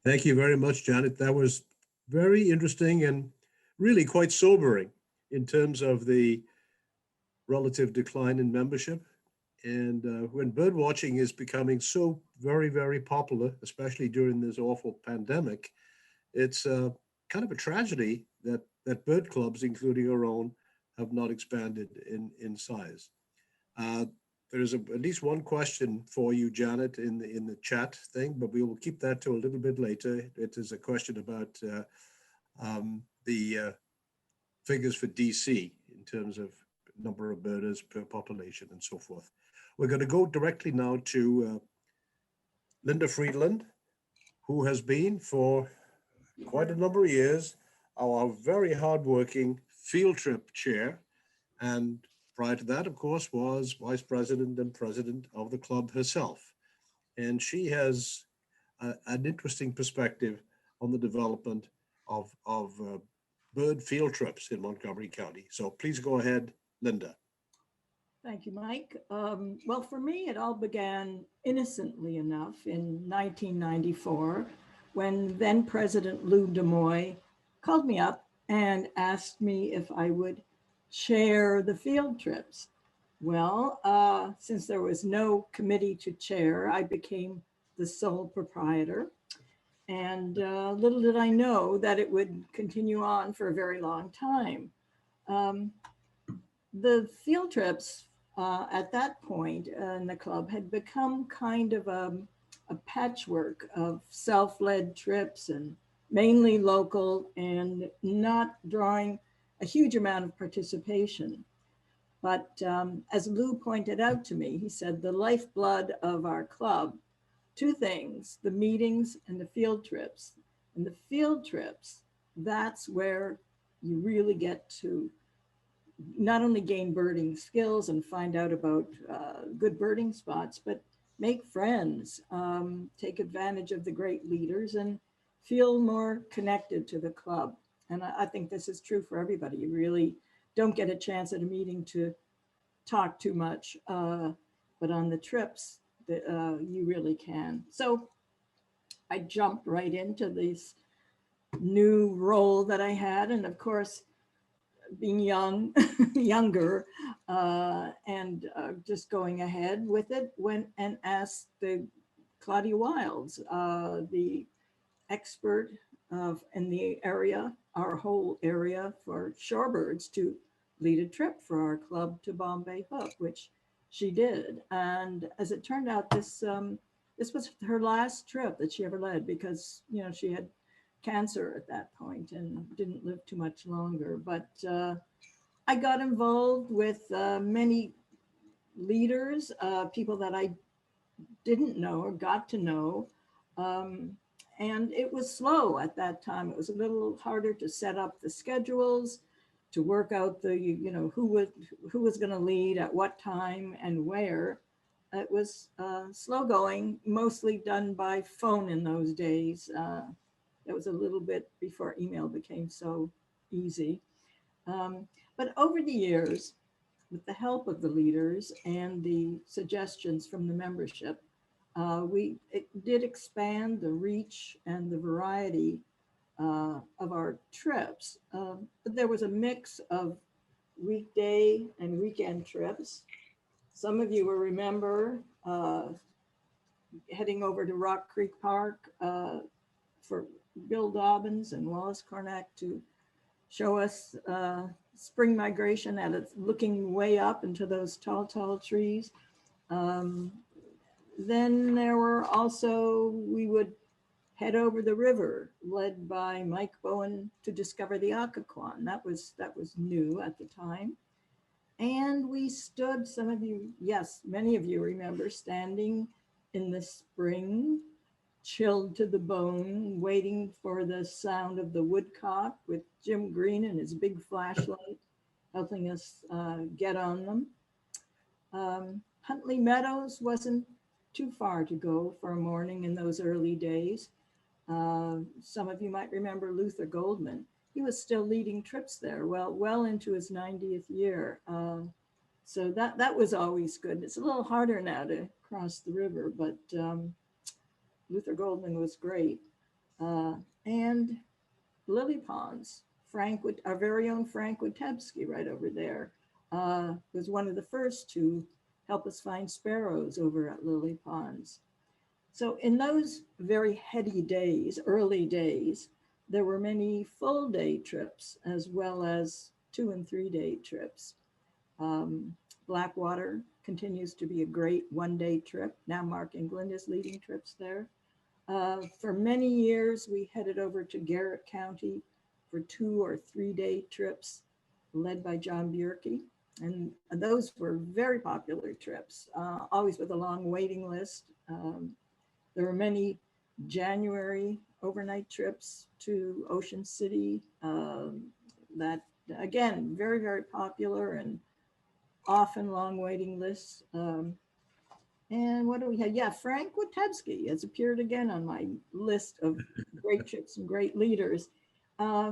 Thank you very much, Janet. That was very interesting and really quite sobering in terms of the relative decline in membership. And when bird watching is becoming so very, very popular, especially during this awful pandemic, it's kind of a tragedy that bird clubs, including our own, have not expanded in size. There's at least one question for you, Janet, in the chat thing, but we will keep that to a little bit later. It is a question about the figures for DC in terms of number of birders per population and so forth. We're going to go directly now to Linda Friedland, who has been for quite a number of years our very hardworking field trip chair. And prior to that, of course, was vice president and president of the club herself. And she has an interesting perspective on the development of bird field trips in Montgomery County. So please go ahead, Linda. Thank you, Mike. Well, for me, it all began innocently enough in 1994 when then President Lou DeMoy called me up and asked me if I would chair the field trips. Well, since there was no committee to chair, I became the sole proprietor. And little did I know that it would continue on for a very long time. The field trips at that point in the club had become kind of a patchwork of self-led trips and mainly local and not drawing a huge amount of participation. But as Lou pointed out to me, he said the lifeblood of our club, two things, the meetings and the field trips. And the field trips, that's where you really get to not only gain birding skills and find out about good birding spots, but make friends, take advantage of the great leaders and feel more connected to the club. And I think this is true for everybody. You really don't get a chance at a meeting to talk too much, but on the trips, you really can. So I jumped right into this new role that I had. And of course, being younger, and just going ahead with it, went and asked the Claudia Wilds, the expert in the area, our whole area for shorebirds, to lead a trip for our club to Bombay Hook, which she did. And as it turned out, this was her last trip that she ever led, because she had cancer at that point and didn't live too much longer. But I got involved with many leaders, people that I didn't know or got to know. And it was slow at that time. It was a little harder to set up the schedules, to work out the, who was going to lead at what time and where. It was slow going, mostly done by phone in those days. It was a little bit before email became so easy. But over the years, with the help of the leaders and the suggestions from the membership, it did expand the reach and the variety of our trips. But there was a mix of weekday and weekend trips. Some of you will remember heading over to Rock Creek Park for Bill Dobbins and Wallace Cornack to show us spring migration at it, looking way up into those tall, tall trees. Then there were also, we would head over the river, led by Mike Bowen, to discover the Occoquan. That was new at the time. And we stood, some of you, yes, many of you remember standing in the spring, chilled to the bone, waiting for the sound of the woodcock, with Jim Green and his big flashlight helping us get on them. Huntley Meadows wasn't too far to go for a morning in those early days. Some of you might remember Luther Goldman. He was still leading trips there, well into his 90th year. So that was always good. It's a little harder now to cross the river, but Luther Goldman was great. And lily ponds, our very own Frank Witebski right over there, was one of the first to help us find sparrows over at lily ponds. So in those very heady days, early days, there were many full day trips as well as 2 and 3 day trips. Blackwater continues to be a great 1-day trip. Now Mark England is leading trips there. For many years, we headed over to Garrett County for 2 or 3 day trips led by John Bierke. And those were very popular trips, always with a long waiting list. There were many January overnight trips to Ocean City that, again, very, very popular and often long waiting lists. And what do we have? Yeah, Frank Witebski has appeared again on my list of great trips and great leaders.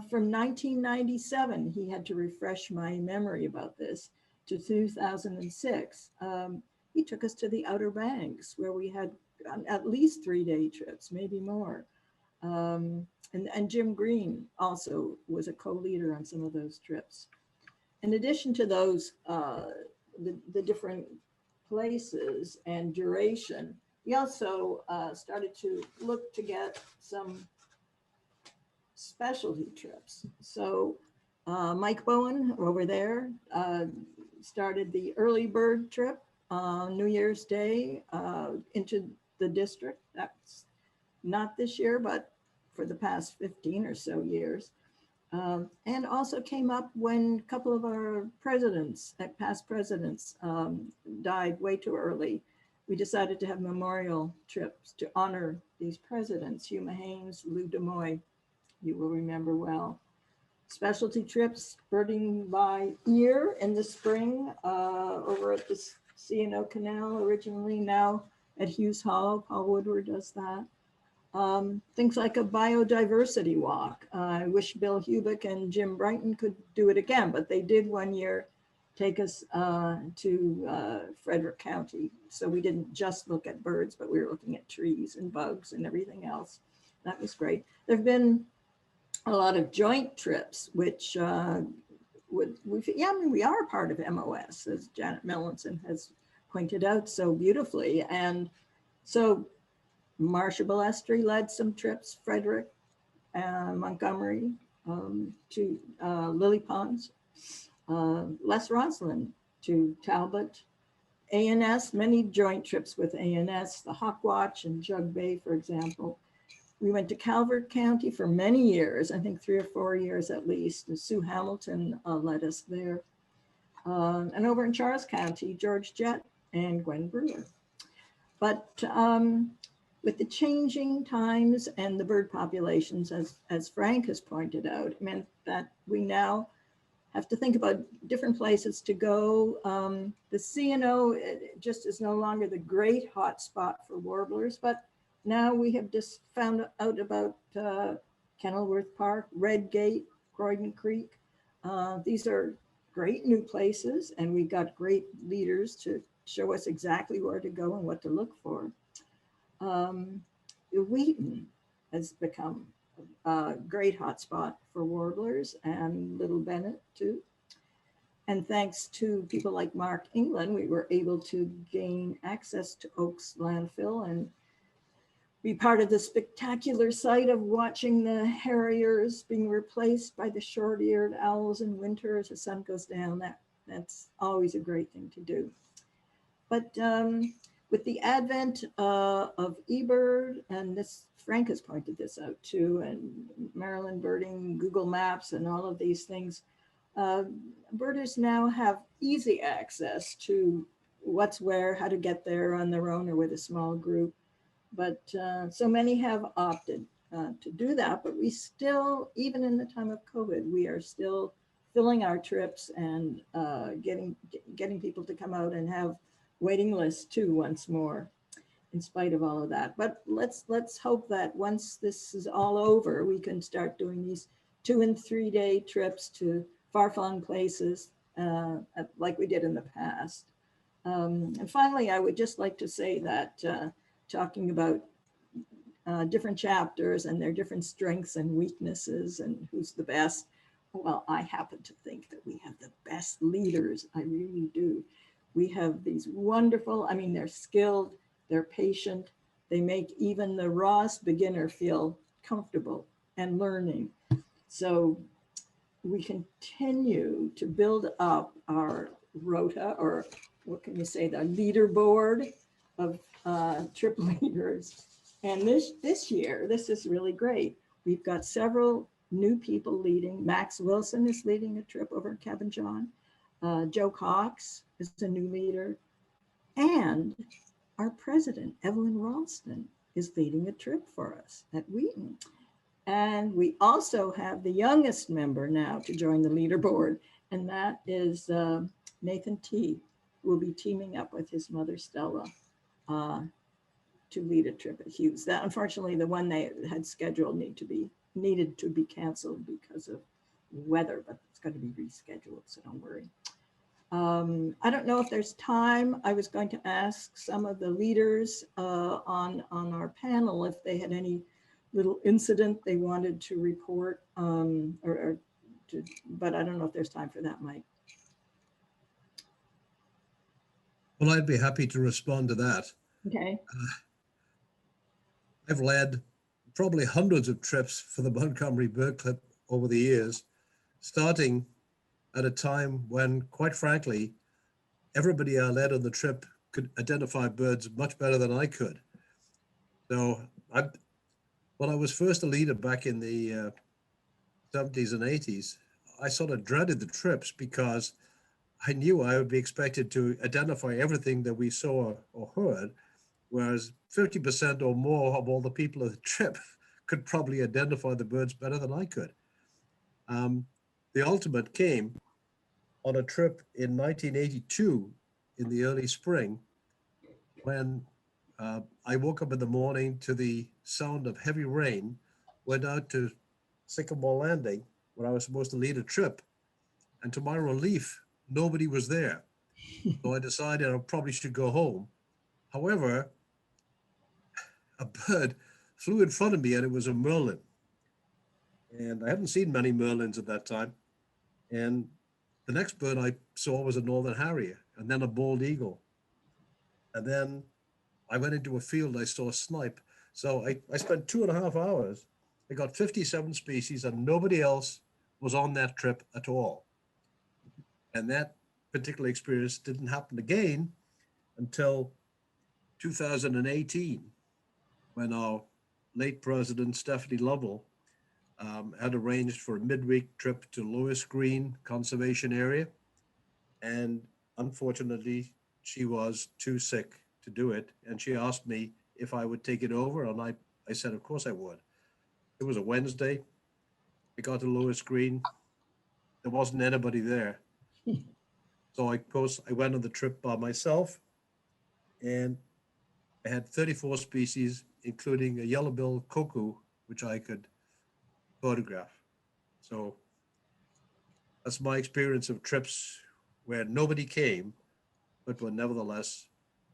from 1997, he had to refresh my memory about this, to 2006. He took us to the Outer Banks, where we had at least 3-day trips, maybe more. And Jim Green also was a co-leader on some of those trips. In addition to those, the different places and duration, we also started to look to get some specialty trips. So Mike Bowen over there started the early bird trip on New Year's Day into the district. That's not this year, but for the past 15 or so years. And also came up when a couple of our presidents, past presidents, died way too early. We decided to have memorial trips to honor these presidents, Hugh Haynes, Lou DeMoy, you will remember well. Specialty trips, birding by ear in the spring over at the C&O Canal originally, now at Hughes Hollow. Paul Woodward does that. Things like a biodiversity walk. I wish Bill Hubick and Jim Brighton could do it again, but they did one year take us to Frederick County. So we didn't just look at birds, but we were looking at trees and bugs and everything else. That was great. There've been a lot of joint trips, which we are a part of MOS, as Janet Melanson has pointed out so beautifully. And so Marcia Balestri led some trips, Frederick, Montgomery, to Lily Ponds, Les Roslin to Talbot, ANS, many joint trips with ANS, the Hawk Watch and Jug Bay, for example. We went to Calvert County for many years, I think 3 or 4 years at least. And Sue Hamilton led us there. And over in Charles County, George Jett and Gwen Brewer. But with the changing times and the bird populations, as Frank has pointed out, it meant that we now have to think about different places to go. The C&O just is no longer the great hotspot for warblers, but now we have just found out about Kenilworth Park, Red Gate, Croydon Creek. These are great new places, and we've got great leaders to show us exactly where to go and what to look for. Wheaton has become a great hotspot for warblers, and Little Bennett too. And thanks to people like Mark England, we were able to gain access to Oaks landfill and be part of the spectacular sight of watching the harriers being replaced by the short-eared owls in winter as the sun goes down. That's always a great thing to do. But with the advent of eBird, and this, Frank has pointed this out too, and Maryland Birding, Google Maps, and all of these things, birders now have easy access to what's where, how to get there on their own or with a small group. But so many have opted to do that, but we still, even in the time of COVID, we are still filling our trips and getting people to come out and have waiting lists too once more, in spite of all of that. But let's hope that once this is all over, we can start doing these 2 and 3 day trips to far-flung places like we did in the past. And finally, I would just like to say that talking about different chapters and their different strengths and weaknesses and who's the best. Well, I happen to think that we have the best leaders. I really do. We have these wonderful, I mean, they're skilled, they're patient. They make even the rawest beginner feel comfortable and learning. So we continue to build up our rota, or what can you say, the leaderboard of trip leaders. And this year, this is really great. We've got several new people leading. Max Wilson is leading a trip over at Cabin John. Joe Cox is a new leader. And our president, Evelyn Ralston, is leading a trip for us at Wheaton. And we also have the youngest member now to join the leaderboard, and that is Nathan T, who will be teaming up with his mother, Stella, to lead a trip at Hughes. That, unfortunately, the one they had scheduled needed to be canceled because of weather, but it's going to be rescheduled, so don't worry. I don't know if there's time. I was going to ask some of the leaders on our panel if they had any little incident they wanted to report, but I don't know if there's time for that, Mike. Well, I'd be happy to respond to that. Okay. I've led probably hundreds of trips for the Montgomery Bird Club over the years, starting at a time when, quite frankly, everybody I led on the trip could identify birds much better than I could. So when I was first a leader back in the 70s and 80s, I sort of dreaded the trips because I knew I would be expected to identify everything that we saw or heard, whereas 50% or more of all the people at the trip could probably identify the birds better than I could. The ultimate came on a trip in 1982 in the early spring when I woke up in the morning to the sound of heavy rain, went out to Sycamore Landing where I was supposed to lead a trip, and to my relief, nobody was there. So I decided I probably should go home. However, a bird flew in front of me and it was a merlin. And I hadn't seen many merlins at that time. And the next bird I saw was a northern harrier and then a bald eagle. And then I went into a field, I saw a snipe. So I spent 2.5 hours. I got 57 species and nobody else was on that trip at all. And that particular experience didn't happen again until 2018, when our late president, Stephanie Lovell, had arranged for a midweek trip to Lewis Green Conservation Area. And unfortunately, she was too sick to do it. And she asked me if I would take it over. And I said, of course I would. It was a Wednesday. We got to Lewis Green. There wasn't anybody there. So I went on the trip by myself, and I had 34 species, including a yellow-billed cuckoo, which I could photograph. So that's my experience of trips where nobody came, but were nevertheless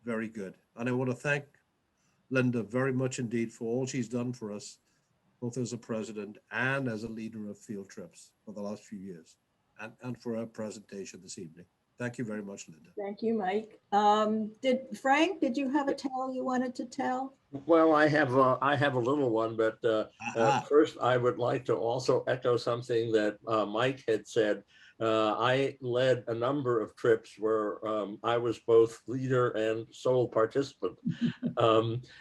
very good. And I want to thank Linda very much indeed for all she's done for us, both as a president and as a leader of field trips for the last few years, and for her presentation this evening. Thank you very much, Linda. Thank you, Mike. Did you have a tale you wanted to tell? Well, I have a little one, but first I would like to also echo something that Mike had said. I led a number of trips where I was both leader and sole participant,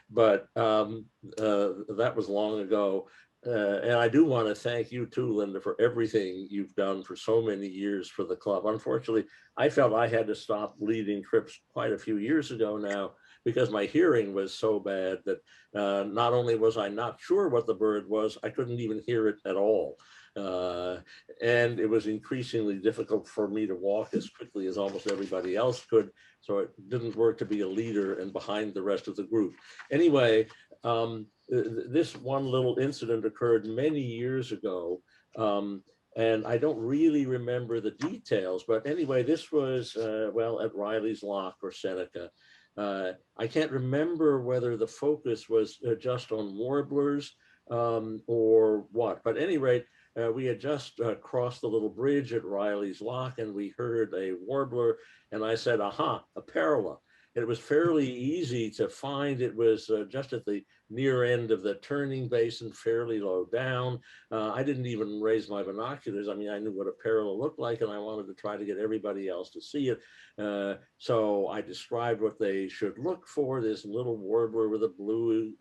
but that was long ago. And I do want to thank you too, Linda, for everything you've done for so many years for the club. Unfortunately, I felt I had to stop leading trips quite a few years ago now because my hearing was so bad that not only was I not sure what the bird was, I couldn't even hear it at all. And it was increasingly difficult for me to walk as quickly as almost everybody else could. So it didn't work to be a leader and behind the rest of the group. Anyway, this one little incident occurred many years ago. And I don't really remember the details, but anyway, this was, well, at Riley's Lock or Seneca. I can't remember whether the focus was just on warblers or what, but at any rate, we had just crossed the little bridge at Riley's Lock and we heard a warbler and I said, aha, a parula. It was fairly easy to find. It was just at the near end of the turning basin, fairly low down. I didn't even raise my binoculars. I mean, I knew what a parula looked like and I wanted to try to get everybody else to see it. So I described what they should look for, this little warbler with a blue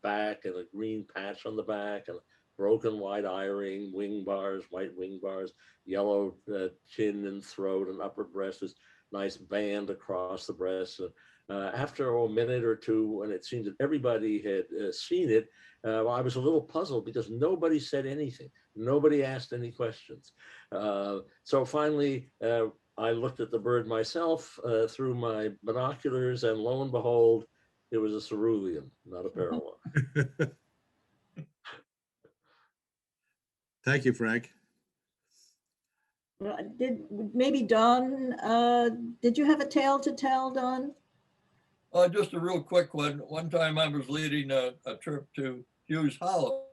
back and a green patch on the back and broken white eye-ring, wing bars, white wing bars, yellow chin and throat and upper breast, this nice band across the breast. After a minute or two, when it seemed that everybody had seen it, well, I was a little puzzled because nobody said anything. Nobody asked any questions. So finally, I looked at the bird myself through my binoculars, and lo and behold, it was a cerulean, not a parula. Thank you, Frank. Well, maybe Don, did you have a tale to tell, Don? Just a real quick one. One time I was leading a trip to Hughes Hollow,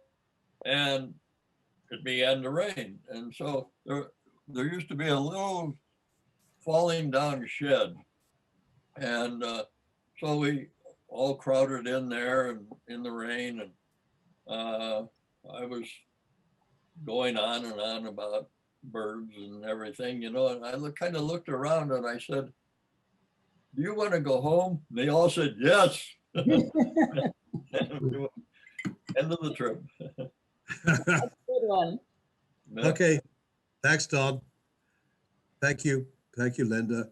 and it began to rain. And so there used to be a little falling down shed. And so we all crowded in there and in the rain. And I was going on and on about birds and everything, you know, and I kind of looked around and I said, "Do you want to go home?" And they all said, "Yes." End of the trip. Good one. Yeah. Okay, thanks, Don. Thank you, Linda.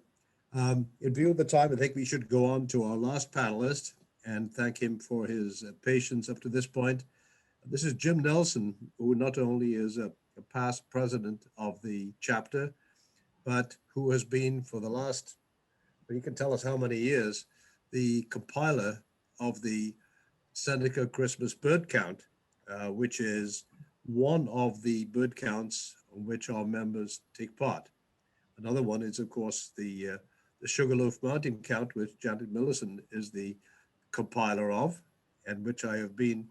In view of the time, I think we should go on to our last panelist and thank him for his patience up to this point. This is Jim Nelson, who not only is a past president of the chapter, but who has been for the last, well, you can tell us how many years, the compiler of the Seneca Christmas bird count, which is one of the bird counts on which our members take part. Another one is, of course, the Sugarloaf Mountain count, which Janet Millison is the compiler of, and which I have been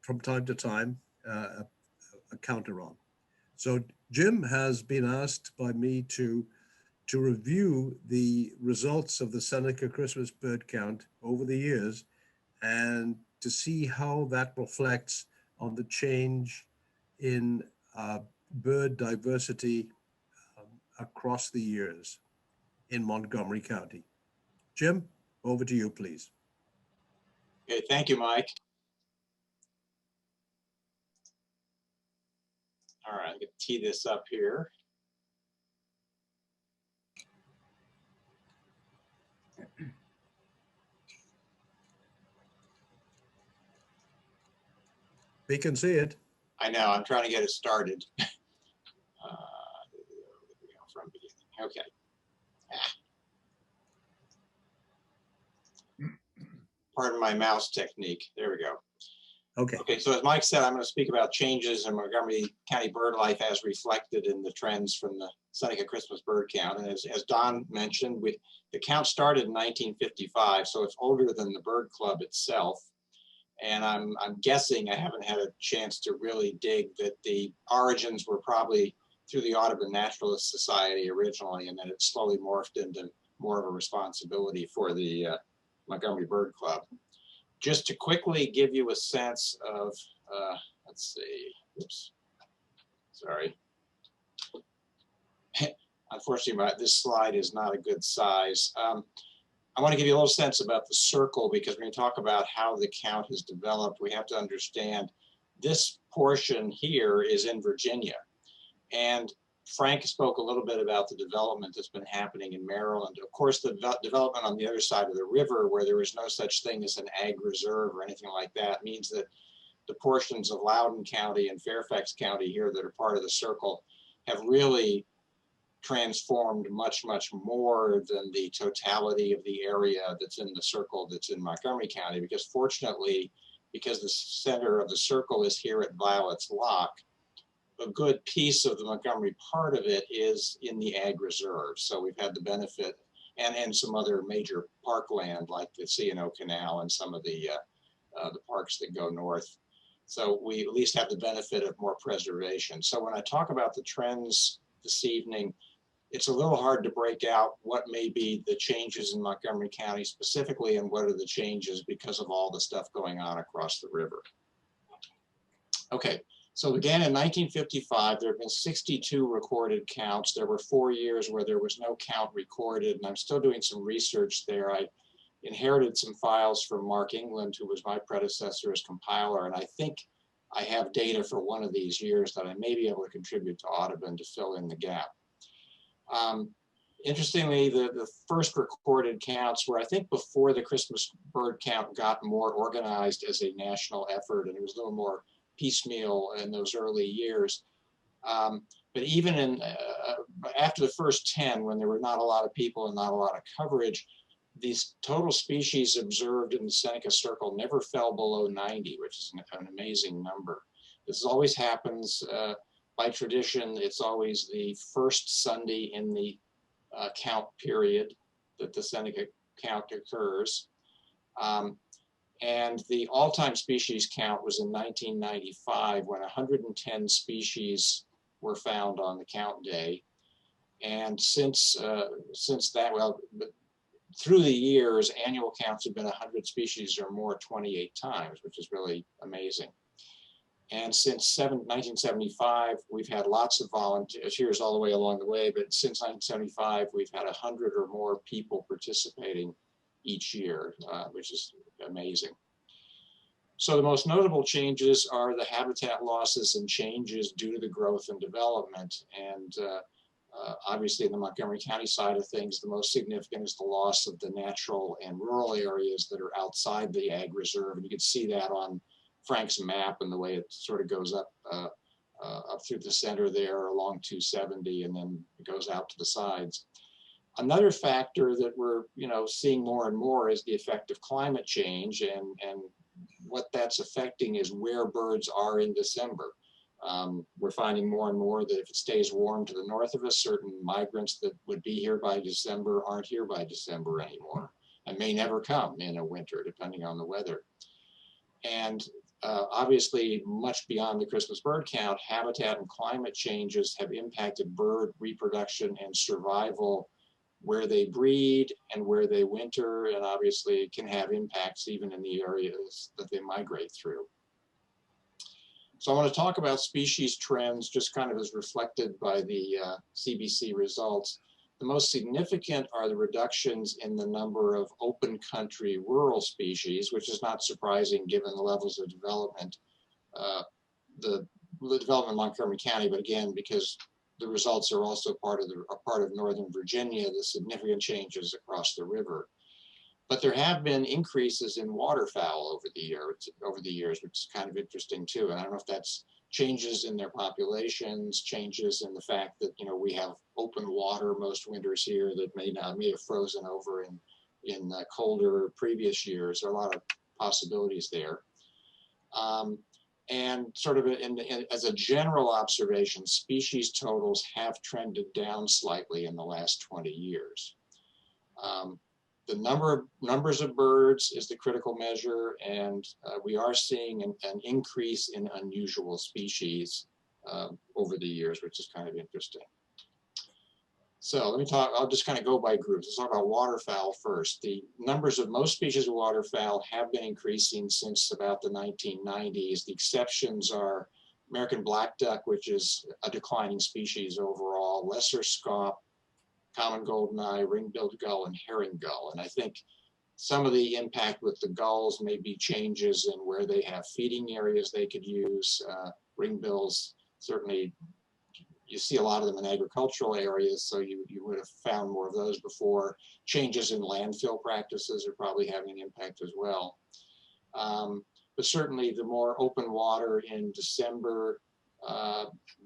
from time to time a counter on. So Jim has been asked by me to review the results of the Seneca Christmas bird count over the years and to see how that reflects on the change in bird diversity across the years in Montgomery County. Jim, over to you, please. Okay, thank you, Mike. All right, I'm gonna tee this up here. We can see it. I know, I'm trying to get it started. From beginning, okay. Pardon my mouse technique, there we go. Okay. Okay, so as Mike said, I'm going to speak about changes in Montgomery County bird life as reflected in the trends from the Seneca Christmas bird count. And as Don mentioned, the count started in 1955, so it's older than the bird club itself. And I'm guessing, I haven't had a chance to really dig, that the origins were probably through the Audubon Naturalist Society originally, and then it slowly morphed into more of a responsibility for the Montgomery Bird Club. Just to quickly give you a sense of, let's see, oops, sorry. Unfortunately, this slide is not a good size. I want to give you a little sense about the circle, because when you talk about how the count has developed, we have to understand this portion here is in Virginia. And Frank spoke a little bit about the development that's been happening in Maryland. Of course, the development on the other side of the river, where there is no such thing as an ag reserve or anything like that, means that the portions of Loudoun County and Fairfax County here that are part of the circle have really transformed much, much more than the totality of the area that's in the circle that's in Montgomery County, because fortunately, because the center of the circle is here at Violet's Lock, a good piece of the Montgomery part of it is in the ag reserve. So we've had the benefit, and some other major parkland like the C&O Canal and some of the parks that go north. So we at least have the benefit of more preservation. So when I talk about the trends this evening, it's a little hard to break out what may be the changes in Montgomery County specifically, and what are the changes because of all the stuff going on across the river. Okay. So again, in 1955, there have been 62 recorded counts. There were 4 years where there was no count recorded, and I'm still doing some research there. I inherited some files from Mark England, who was my predecessor as compiler, and I think I have data for one of these years that I may be able to contribute to Audubon to fill in the gap. Interestingly, the first recorded counts were, I think, before the Christmas bird count got more organized as a national effort, and it was a little more piecemeal in those early years. But even in after the first 10, when there were not a lot of people and not a lot of coverage, these total species observed in the Seneca Circle never fell below 90, which is an amazing number. This always happens by tradition. It's always the first Sunday in the count period that the Seneca count occurs. And the all-time species count was in 1995 when 110 species were found on the count day. And since that, well, through the years, annual counts have been 100 species or more 28 times, which is really amazing. And since 1975, we've had lots of volunteers all the way along the way, but since 1975, we've had 100 or more people participating each year, which is amazing. So the most notable changes are the habitat losses and changes due to the growth and development. And obviously in the Montgomery County side of things, the most significant is the loss of the natural and rural areas that are outside the ag reserve. And you can see that on Frank's map and the way it sort of goes up through the center there along 270 and then it goes out to the sides. Another factor that we're seeing more and more is the effect of climate change, and what that's affecting is where birds are in December. We're finding more and more that if it stays warm to the north of us, certain migrants that would be here by December aren't here by December anymore and may never come in a winter, depending on the weather. And obviously, much beyond the Christmas bird count, habitat and climate changes have impacted bird reproduction and survival where they breed and where they winter, and obviously it can have impacts even in the areas that they migrate through. So I want to talk about species trends just kind of as reflected by the CBC results. The most significant are the reductions in the number of open country rural species, which is not surprising given the levels of development, the development in Montgomery County, but again, because the results are also part of Northern Virginia, the significant changes across the river. But there have been increases in waterfowl over the years, which is kind of interesting too. And I don't know if that's changes in their populations, changes in the fact that we have open water most winters here that may have frozen over in colder previous years. There are a lot of possibilities there. And sort of as a general observation, species totals have trended down slightly in the last 20 years. The numbers of birds is the critical measure, and we are seeing an increase in unusual species over the years, which is kind of interesting. So let me talk, I'll just kind of go by groups. Let's talk about waterfowl first. The numbers of most species of waterfowl have been increasing since about the 1990s. The exceptions are American black duck, which is a declining species overall, lesser scaup, common goldeneye, ring-billed gull, and herring gull. And I think some of the impact with the gulls may be changes in where they have feeding areas they could use. Ring-bills, certainly you see a lot of them in agricultural areas, so you would have found more of those before. Changes in landfill practices are probably having an impact as well. But certainly the more open water in December,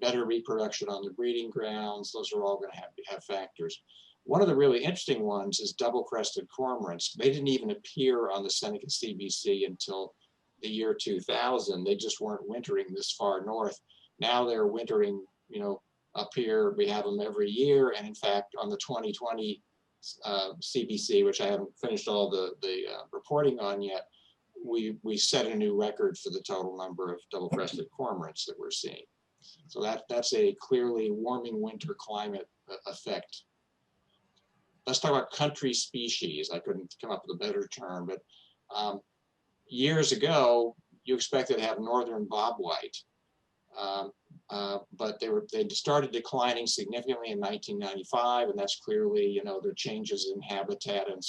better reproduction on the breeding grounds, those are all going to have factors. One of the really interesting ones is double-crested cormorants. They didn't even appear on the Seneca CBC until the year 2000. They just weren't wintering this far north. Now they're wintering, up here. We have them every year, and in fact, on the 2020 CBC, which I haven't finished all the reporting on yet, we set a new record for the total number of double-crested cormorants that we're seeing. So that's a clearly warming winter climate effect. Let's talk about country species. I couldn't come up with a better term, but years ago, you expected to have northern bobwhite. But they started declining significantly in 1995, and that's clearly, the changes in habitat, and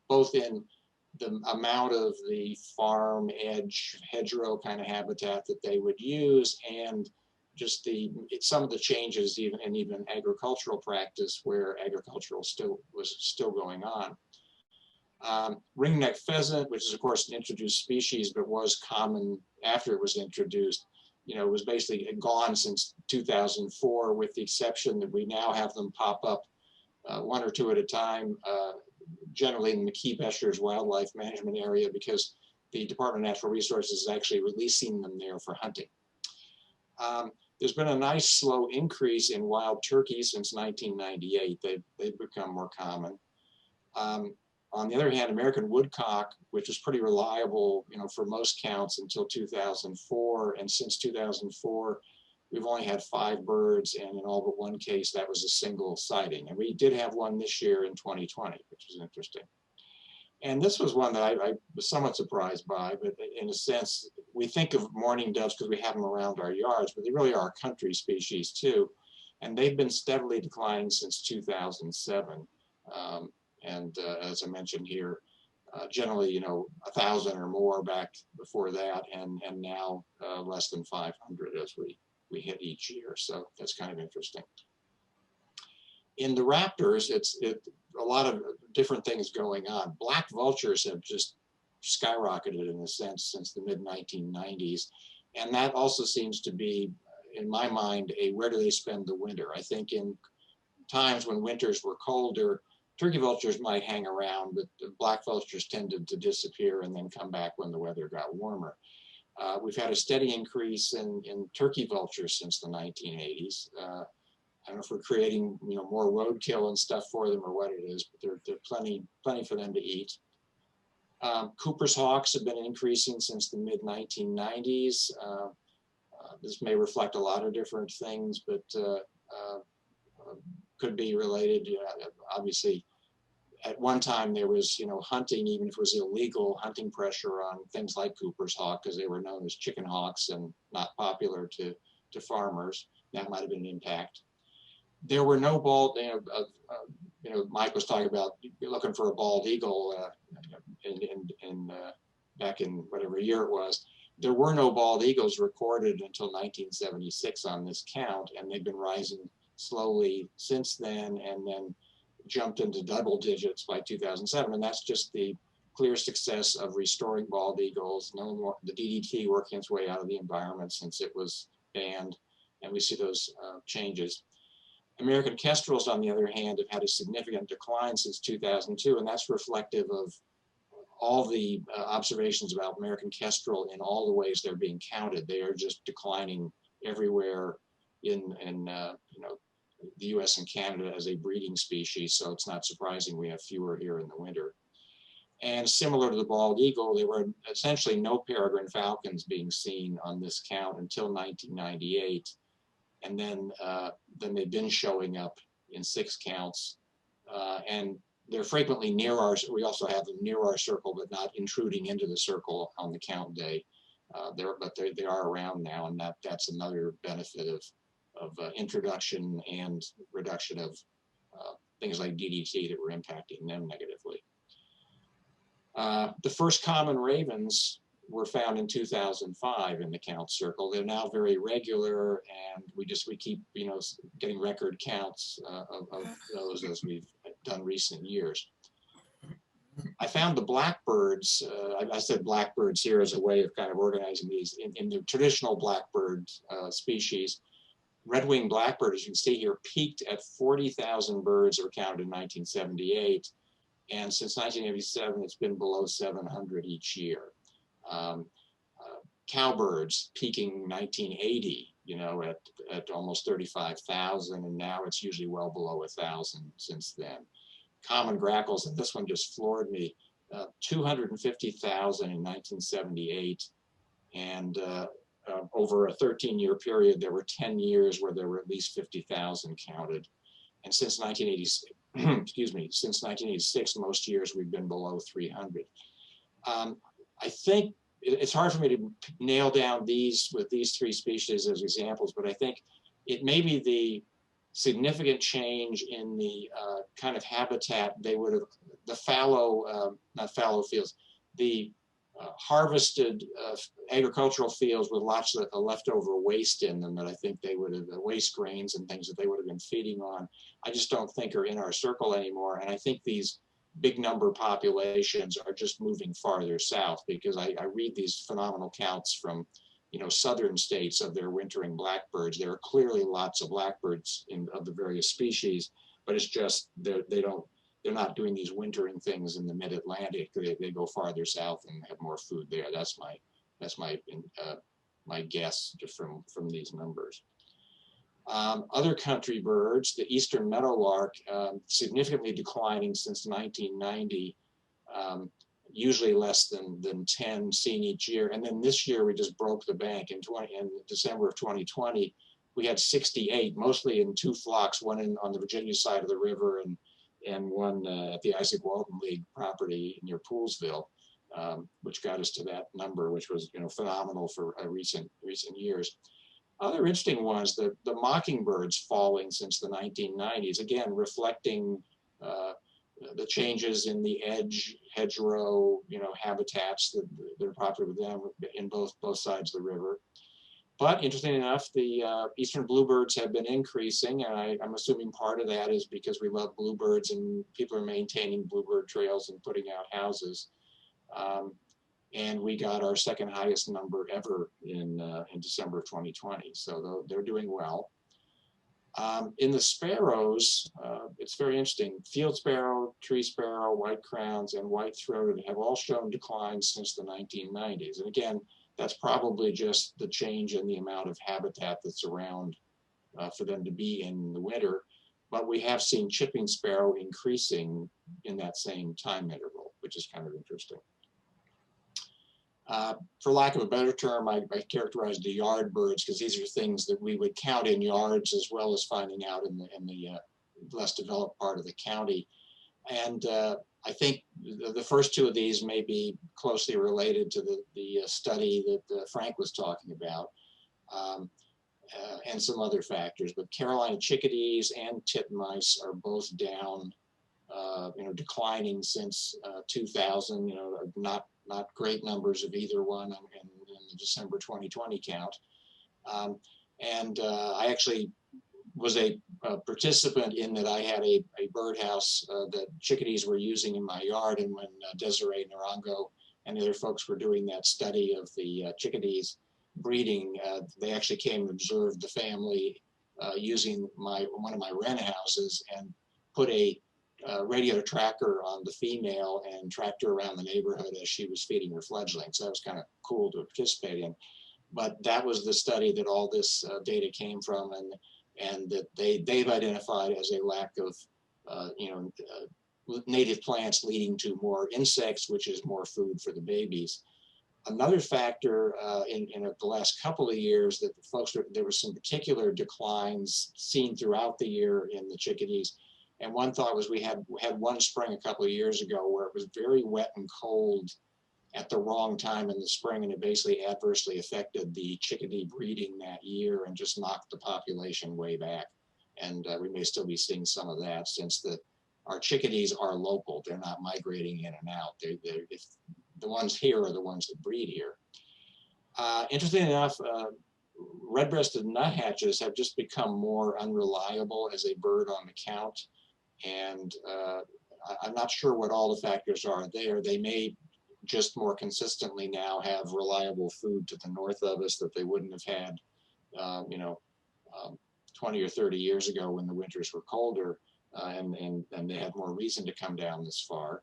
both in the amount of the farm edge hedgerow kind of habitat that they would use, and just some of the changes even agricultural practice where agricultural was still going on. Ringneck pheasant, which is of course an introduced species, but was common after it was introduced, was basically gone since 2004, with the exception that we now have them pop up one or two at a time, generally in McKee-Beschers Wildlife Management Area, because the Department of Natural Resources is actually releasing them there for hunting. There's been a nice slow increase in wild turkeys since 1998. They've become more common. On the other hand, American woodcock, which was pretty reliable, for most counts until 2004, and since 2004, we've only had 5 birds, and in all but one case, that was a single sighting. And we did have one this year in 2020, which was interesting. And this was one that I was somewhat surprised by, but in a sense, we think of mourning doves because we have them around our yards, but they really are a country species too. And they've been steadily declining since 2007. As I mentioned here, generally, 1,000 or more back before that, and now less than 500 as we hit each year. So that's kind of interesting. In the raptors, it's a lot of different things going on. Black vultures have just skyrocketed in a sense since the mid-1990s. And that also seems to be, in my mind, where do they spend the winter? I think in times when winters were colder, turkey vultures might hang around, but the black vultures tended to disappear and then come back when the weather got warmer. We've had a steady increase in turkey vultures since the 1980s. I don't know if we're creating, more roadkill and stuff for them or what it is, but there are plenty for them to eat. Cooper's hawks have been increasing since the mid-1990s. This may reflect a lot of different things, but could be related. Obviously, at one time there was, hunting, even if it was illegal, hunting pressure on things like Cooper's hawk because they were known as chicken hawks and not popular to farmers. That might have been an impact. There were no bald, Mike was talking about looking for a bald eagle back in whatever year it was. There were no bald eagles recorded until 1976 on this count, and they've been rising slowly since then, and then jumped into double digits by 2007. And that's just the clear success of restoring bald eagles. No more the DDT working its way out of the environment since it was banned, and we see those changes. American kestrels, on the other hand, have had a significant decline since 2002, and that's reflective of all the observations about American kestrel in all the ways they're being counted. They are just declining everywhere in the U.S. and Canada as a breeding species, so it's not surprising we have fewer here in the winter. And similar to the bald eagle, there were essentially no peregrine falcons being seen on this count until 1998. And then they've been showing up in 6 counts. And they're frequently near we also have them near our circle, but not intruding into the circle on the count day. But they are around now, and that's another benefit of introduction and reduction of things like DDT that were impacting them negatively. The first common ravens were found in 2005 in the count circle. They're now very regular, and we keep getting record counts of those as we've done recent years. I found the blackbirds. I said blackbirds here as a way of kind of organizing these in the traditional blackbird species. Red-winged blackbird, as you can see here, peaked at 40,000 birds that were counted in 1978, and since 1987, it's been below 700 each year. Cowbirds peaking 1980, at almost 35,000, and now it's usually well below 1,000 since then. Common grackles, and this one just floored me, 250,000 in 1978, and over a 13-year period, there were 10 years where there were at least 50,000 counted. And since 1980, since 1986, most years we've been below 300. I think it's hard for me to nail down these 3 species as examples, but I think it may be the significant change in the kind of habitat they would have, the fallow, not fallow fields, the harvested agricultural fields with lots of leftover waste in them that I think they would have, waste grains and things that they would have been feeding on, I just don't think are in our circle anymore. And I think these big number populations are just moving farther south, because I read these phenomenal counts from southern states of their wintering blackbirds. There are clearly lots of blackbirds of the various species, but it's just they're not doing these wintering things in the mid-Atlantic. They go farther south and have more food there. That's my my guess just from these numbers. Other country birds, the eastern meadowlark, significantly declining since 1990, usually less than 10 seen each year. And then this year we just broke the bank. In December of 2020, we had 68, mostly in two flocks, one on the Virginia side of the river and one at the Isaac Walton League property near Poolsville, which got us to that number, which was phenomenal for recent years. Other interesting ones, the mockingbirds falling since the 1990s, again, reflecting the changes in the hedgerow, habitats that are popular with them in both sides of the river. But interestingly enough, the eastern bluebirds have been increasing, and I'm assuming part of that is because we love bluebirds and people are maintaining bluebird trails and putting out houses. And we got our second highest number ever in December of 2020. So they're doing well. In the sparrows, it's very interesting. Field sparrow, tree sparrow, white crowns, and white-throated have all shown declines since the 1990s. And again, that's probably just the change in the amount of habitat that's around for them to be in the winter. But we have seen chipping sparrow increasing in that same time interval, which is kind of interesting. For lack of a better term, I characterize the yard birds because these are things that we would count in yards as well as finding out in the less developed part of the county. And I think the first two of these may be closely related to the study that Frank was talking about, and some other factors. But Carolina chickadees and titmice are both down, declining since 2000. Not great numbers of either one in the December 2020 count. I actually was a participant in that. I had a birdhouse that chickadees were using in my yard, and when Desiree Narango and the other folks were doing that study of the chickadees breeding, they actually came and observed the family using one of my wren houses and put a radio tracker on the female and tracked her around the neighborhood as she was feeding her fledglings. So that was kind of cool to participate in. But that was the study that all this data came from, and that they've identified as a lack of native plants leading to more insects, which is more food for the babies. Another factor in the last couple of years that there were some particular declines seen throughout the year in the chickadees. And one thought was we had one spring a couple of years ago where it was very wet and cold at the wrong time in the spring, and it basically adversely affected the chickadee breeding that year and just knocked the population way back. And we may still be seeing some of that since our chickadees are local. They're not migrating in and out. If the ones here are the ones that breed here. Interestingly enough, red-breasted nuthatches have just become more unreliable as a bird on the count. And I'm not sure what all the factors are there. They may just more consistently now have reliable food to the north of us that they wouldn't have had, 20 or 30 years ago when the winters were colder, and they had more reason to come down this far.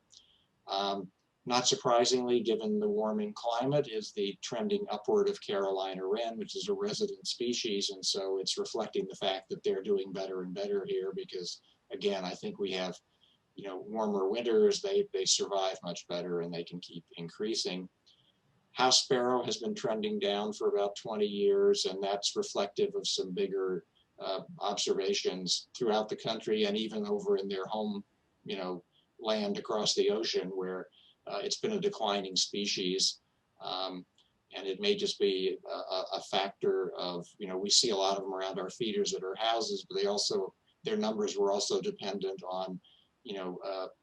Not surprisingly, given the warming climate, is the trending upward of Carolina wren, which is a resident species. And so it's reflecting the fact that they're doing better and better here because, again, I think we have, warmer winters, they survive much better and they can keep increasing. House sparrow has been trending down for about 20 years, and that's reflective of some bigger observations throughout the country and even over in their home, land across the ocean where it's been a declining species. And it may just be a factor of, we see a lot of them around our feeders at our houses, but their numbers were also dependent on,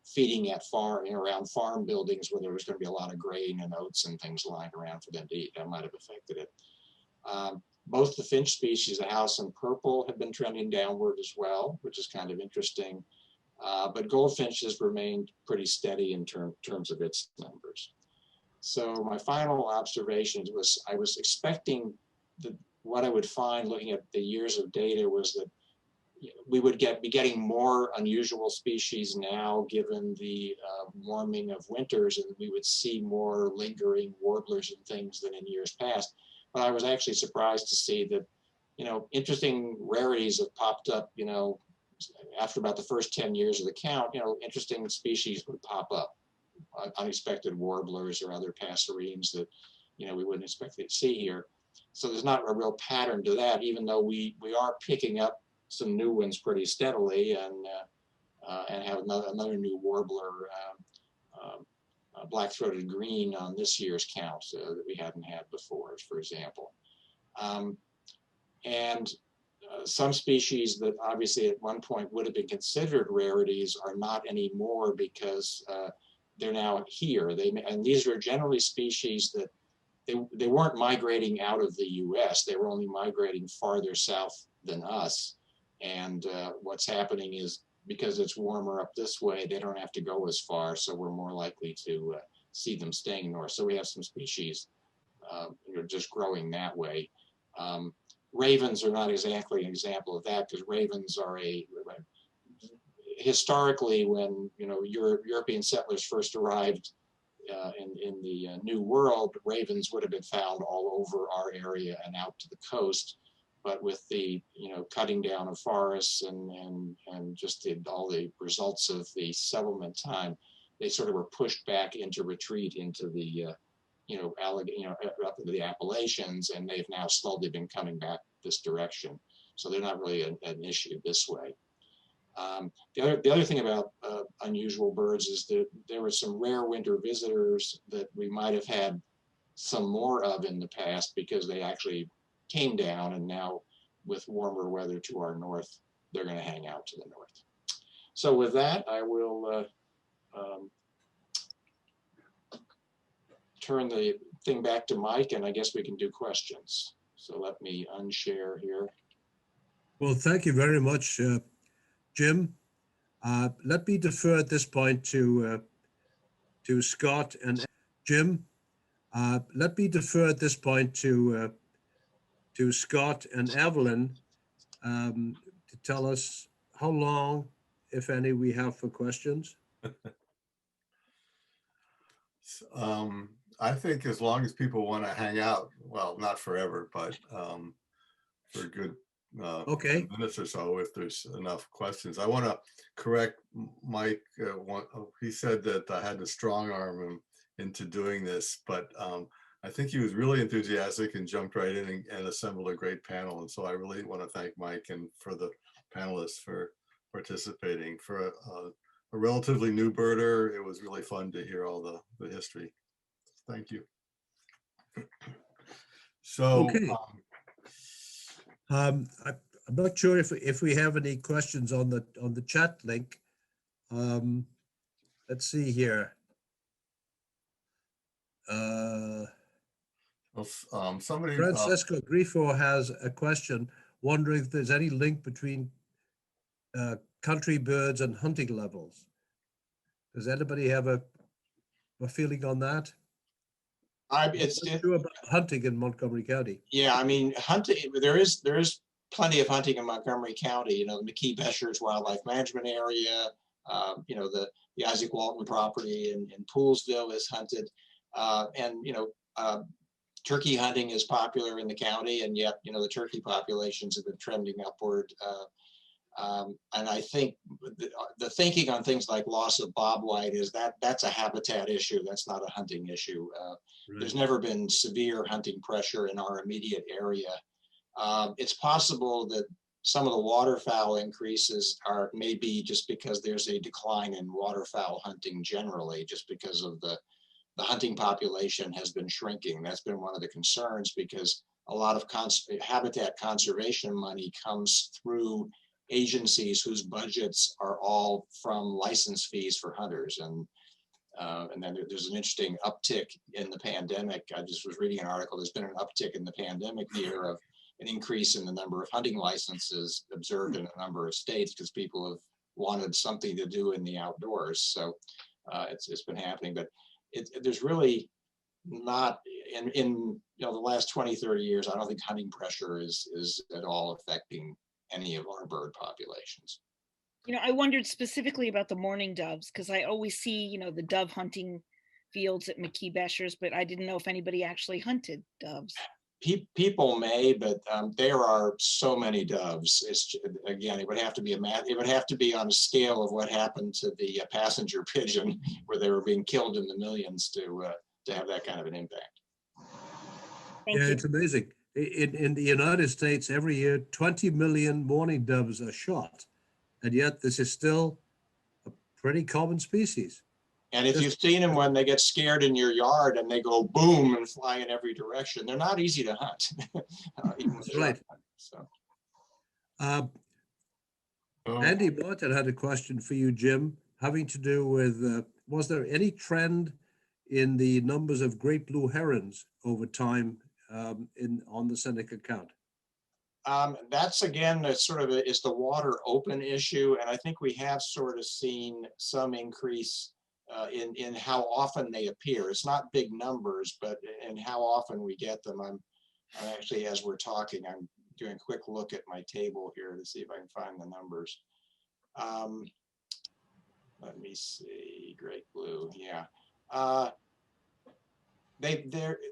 feeding at around farm buildings where there was going to be a lot of grain and oats and things lying around for them to eat. That might have affected it. Both the finch species, the house and purple, have been trending downward as well, which is kind of interesting. But goldfinch has remained pretty steady in terms of its numbers. So my final observation was I was expecting that what I would find looking at the years of data was that we would be getting more unusual species now given the warming of winters, and we would see more lingering warblers and things than in years past. but I was actually surprised to see that, interesting rarities have popped up, after about the first 10 years of the count, interesting species would pop up, unexpected warblers or other passerines that, we wouldn't expect to see here. So there's not a real pattern to that, even though we are picking up some new ones pretty steadily, and have another new warbler, black-throated green, on this year's count that we hadn't had before, for example. Some species that obviously at one point would have been considered rarities are not anymore because they're now here. And these are generally species that they weren't migrating out of the US. They were only migrating farther south than us. And what's happening is, because it's warmer up this way, they don't have to go as far. So we're more likely to see them staying north. So we have some species just growing that way. Ravens are not exactly an example of that, because ravens are historically, when European settlers first arrived in the New World, ravens would have been found all over our area and out to the coast. But with the cutting down of forests and just all the results of the settlement time, they sort of were pushed back into retreat into the up into the Appalachians, and they've now slowly been coming back this direction. So they're not really an issue this way. The other thing about unusual birds is that there were some rare winter visitors that we might have had some more of in the past, because they actually came down, and now with warmer weather to our north, they're going to hang out to the north. So with that, I will turn the thing back to Mike, and I guess we can do questions. So let me unshare here. Well, thank you very much, Jim. Let me defer at this point to Scott and Jim. Let me defer at this point to Scott and Evelyn to tell us how long, if any, we have for questions. I think as long as people want to hang out, well, not forever, but for a good Okay. minutes or so, if there's enough questions. I want to correct Mike. He said that I had to strong arm him into doing this, but I think he was really enthusiastic and jumped right in and assembled a great panel. And so I really want to thank Mike and for the panelists for participating. For a relatively new birder, it was really fun to hear all the history. Thank you. So, okay. I'm not sure if we have any questions on the chat link. Let's see here. Somebody, Francesco Grifo has a question, wondering if there's any link between country birds and hunting levels. Does anybody have a feeling on that? It's true about hunting in Montgomery County. Yeah, I mean, hunting. There is plenty of hunting in Montgomery County. The McKee-Beshers Wildlife Management Area. The Isaac Walton property in Poolsville is hunted, and turkey hunting is popular in the county, and yet the turkey populations have been trending upward. And I think the thinking on things like loss of bobwhite is that's a habitat issue. That's not a hunting issue. Right. There's never been severe hunting pressure in our immediate area. It's possible that some of the waterfowl increases are maybe just because there's a decline in waterfowl hunting generally, just because of the hunting population has been shrinking. That's been one of the concerns, because a lot of habitat conservation money comes through agencies whose budgets are all from license fees for hunters. And then there's an interesting uptick in the pandemic. I just was reading an article. There's been an uptick in the pandemic year of an increase in the number of hunting licenses observed in a number of states, because people have wanted something to do in the outdoors. So it's been happening, but there's really not in the last 20, 30 years, I don't think hunting pressure is at all affecting any of our bird populations. I wondered specifically about the mourning doves, because I always see, the dove hunting fields at McKee-Beshers, but I didn't know if anybody actually hunted doves. people may, but there are so many doves. Again, it would have to be it would have to be on a scale of what happened to the passenger pigeon, where they were being killed in the millions to have that kind of an impact. Thank Yeah, you. it's amazing. In the United States, every year, 20 million mourning doves are shot. And yet this is still a pretty common species. And if you've seen them when they get scared in your yard and they go boom and fly in every direction, they're not easy to hunt. That's right. So. Andy Martin had a question for you, Jim, having to do with, was there any trend in the numbers of great blue herons over time on the Seneca count? That's again, is the water open issue. And I think we have sort of seen some increase in how often they appear. It's not big numbers, but in how often we get them. I'm actually, as we're talking, I'm doing a quick look at my table here to see if I can find the numbers. Let me see, great blue, yeah.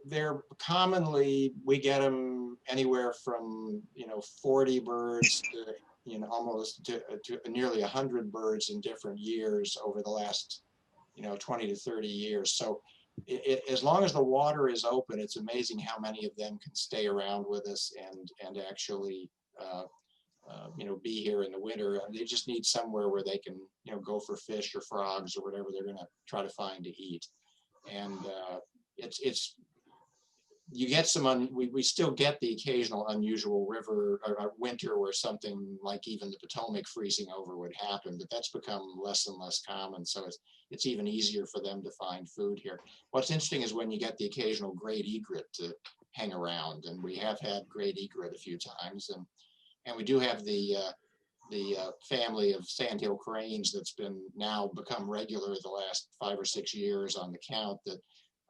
They're commonly, we get them anywhere from 40 birds to almost to nearly 100 birds in different years over the last 20 to 30 years. So as long as the water is open, it's amazing how many of them can stay around with us and actually be here in the winter. They just need somewhere where they can go for fish or frogs or whatever they're going to try to find to eat. And you get some, we still get the occasional unusual river or winter where something like even the Potomac freezing over would happen, but that's become less and less common. So it's even easier for them to find food here. What's interesting is when you get the occasional great egret to hang around, and we have had great egret a few times, and we do have the family of sandhill cranes that's now become regular the last 5 or 6 years on the count that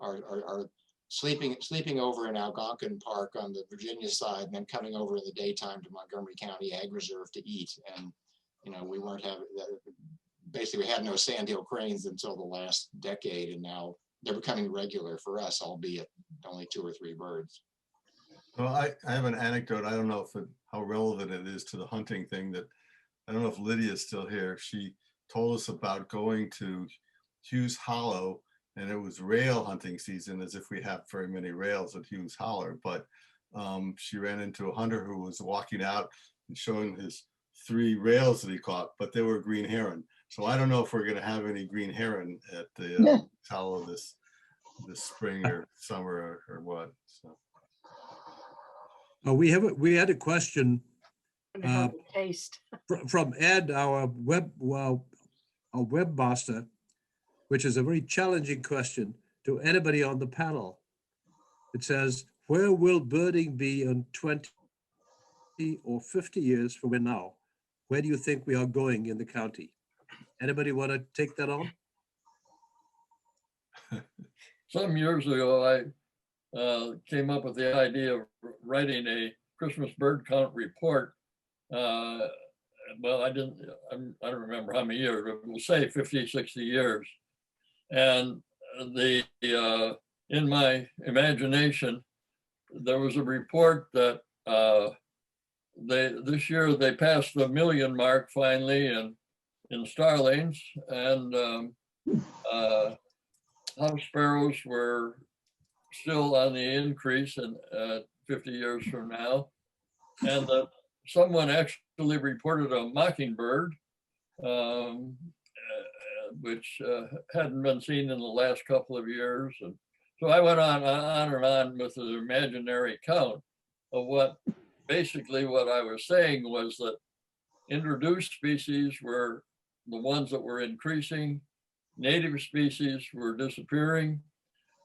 are sleeping over in Algonquin Park on the Virginia side, and then coming over in the daytime to Montgomery County Ag Reserve to eat. And we weren't having basically we had no sandhill cranes until the last decade, and now they're becoming regular for us, albeit only 2 or 3 birds. Well, I have an anecdote. I don't know how relevant it is to the hunting thing. That I don't know if Lydia's still here. She told us about going to Hughes Hollow, and it was rail hunting season, as if we have very many rails at Hughes Hollow. But she ran into a hunter who was walking out and showing his 3 rails that he caught, but they were green heron. So I don't know if we're going to have any green heron at the Hollow this spring or summer or what. So. We had a question Taste. from Ed, our webmaster, which is a very challenging question to anybody on the panel. It says, where will birding be in 20 or 50 years from now? Where do you think we are going in the county? Anybody want to take that on? Some years ago, I came up with the idea of writing a Christmas bird count report. Well, I don't remember how many years, but we'll say 50, 60 years. And in my imagination, there was a report that this year they passed the 1 million mark finally in starlings, and house sparrows were still on the increase in 50 years from now. And someone actually reported a mockingbird, which hadn't been seen in the last couple of years. And so I went on and on with the imaginary count of what I was saying was that introduced species were the ones that were increasing, native species were disappearing,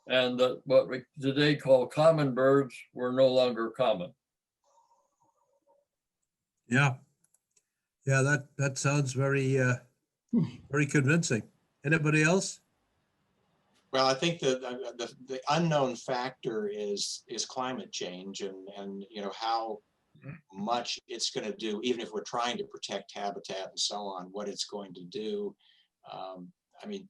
and that what we today call common birds were no longer common. Yeah, that sounds very very convincing. Anybody else? Well, I think the unknown factor is climate change and how much it's going to do, even if we're trying to protect habitat and so on, what it's going to do. I mean,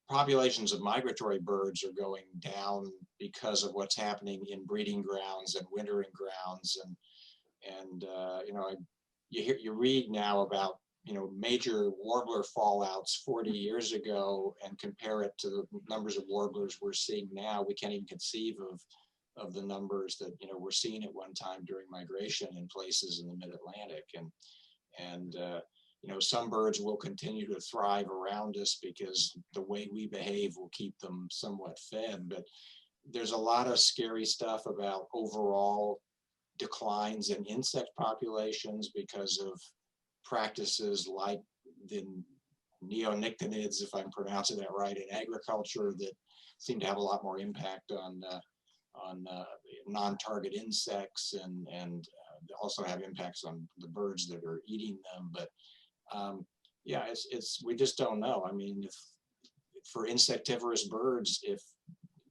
populations of migratory birds are going down because of what's happening in breeding grounds and wintering grounds, and you know, you read now about, you know, major warbler fallouts 40 years ago and compare it to the numbers of warblers we're seeing now. We can't even conceive of the numbers that, you know, were seen at one time during migration in places in the mid-Atlantic. And you know, some birds will continue to thrive around us because the way we behave will keep them somewhat fed. But there's a lot of scary stuff about overall declines in insect populations because of practices like the neonicotinoids, if I'm pronouncing that right, in agriculture that seem to have a lot more impact on non-target insects and also have impacts on the birds that are eating them. But yeah, we just don't know. I mean, if for insectivorous birds, if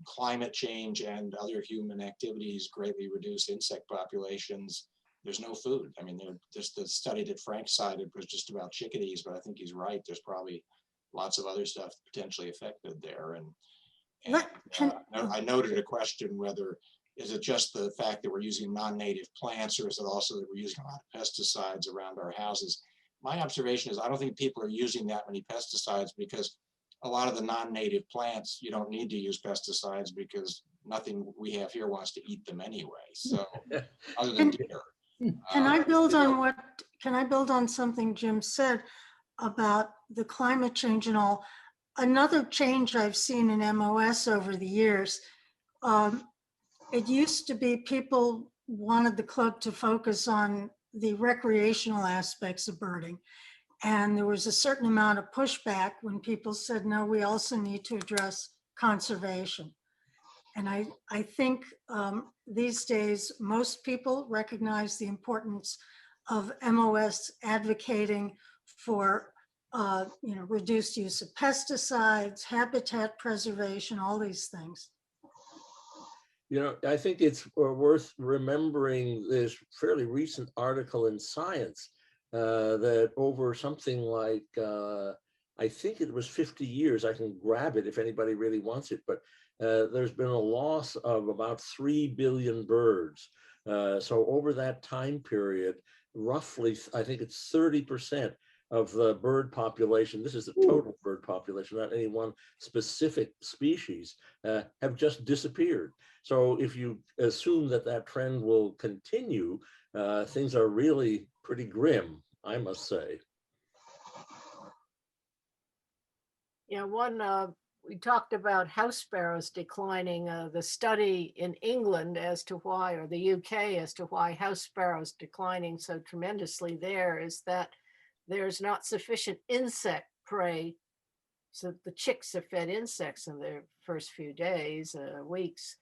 climate change and other human activities greatly reduce insect populations, there's no food. I mean, there's the study that Frank cited was just about chickadees, but I think he's right. There's probably lots of other stuff potentially affected there. And I noted a question whether, is it just the fact that we're using non-native plants, or is it also that we're using a lot of pesticides around our houses? My observation is I don't think people are using that many pesticides because a lot of the non-native plants, you don't need to use pesticides because nothing we have here wants to eat them anyway. So other than deer. Can I build on something Jim said about the climate change and all? Another change I've seen in MOS over the years, it used to be people wanted the club to focus on the recreational aspects of birding. And there was a certain amount of pushback when people said, no, we also need to address conservation. And I think these days, most people recognize the importance of MOS advocating for reduced use of pesticides, habitat preservation, all these things. You know, I think it's worth remembering this fairly recent article in Science that over something like, I think it was 50 years, I can grab it if anybody really wants it, but there's been a loss of about 3 billion birds. So over that time period, roughly, I think it's 30% of the bird population, this is the total bird population, not any one specific species, have just disappeared. So if you assume that that trend will continue, things are really pretty grim, I must say. Yeah, we talked about house sparrows declining. The study in England as to why, or the UK as to why house sparrows declining so tremendously there is that there's not sufficient insect prey. So the chicks are fed insects in their first few days, weeks,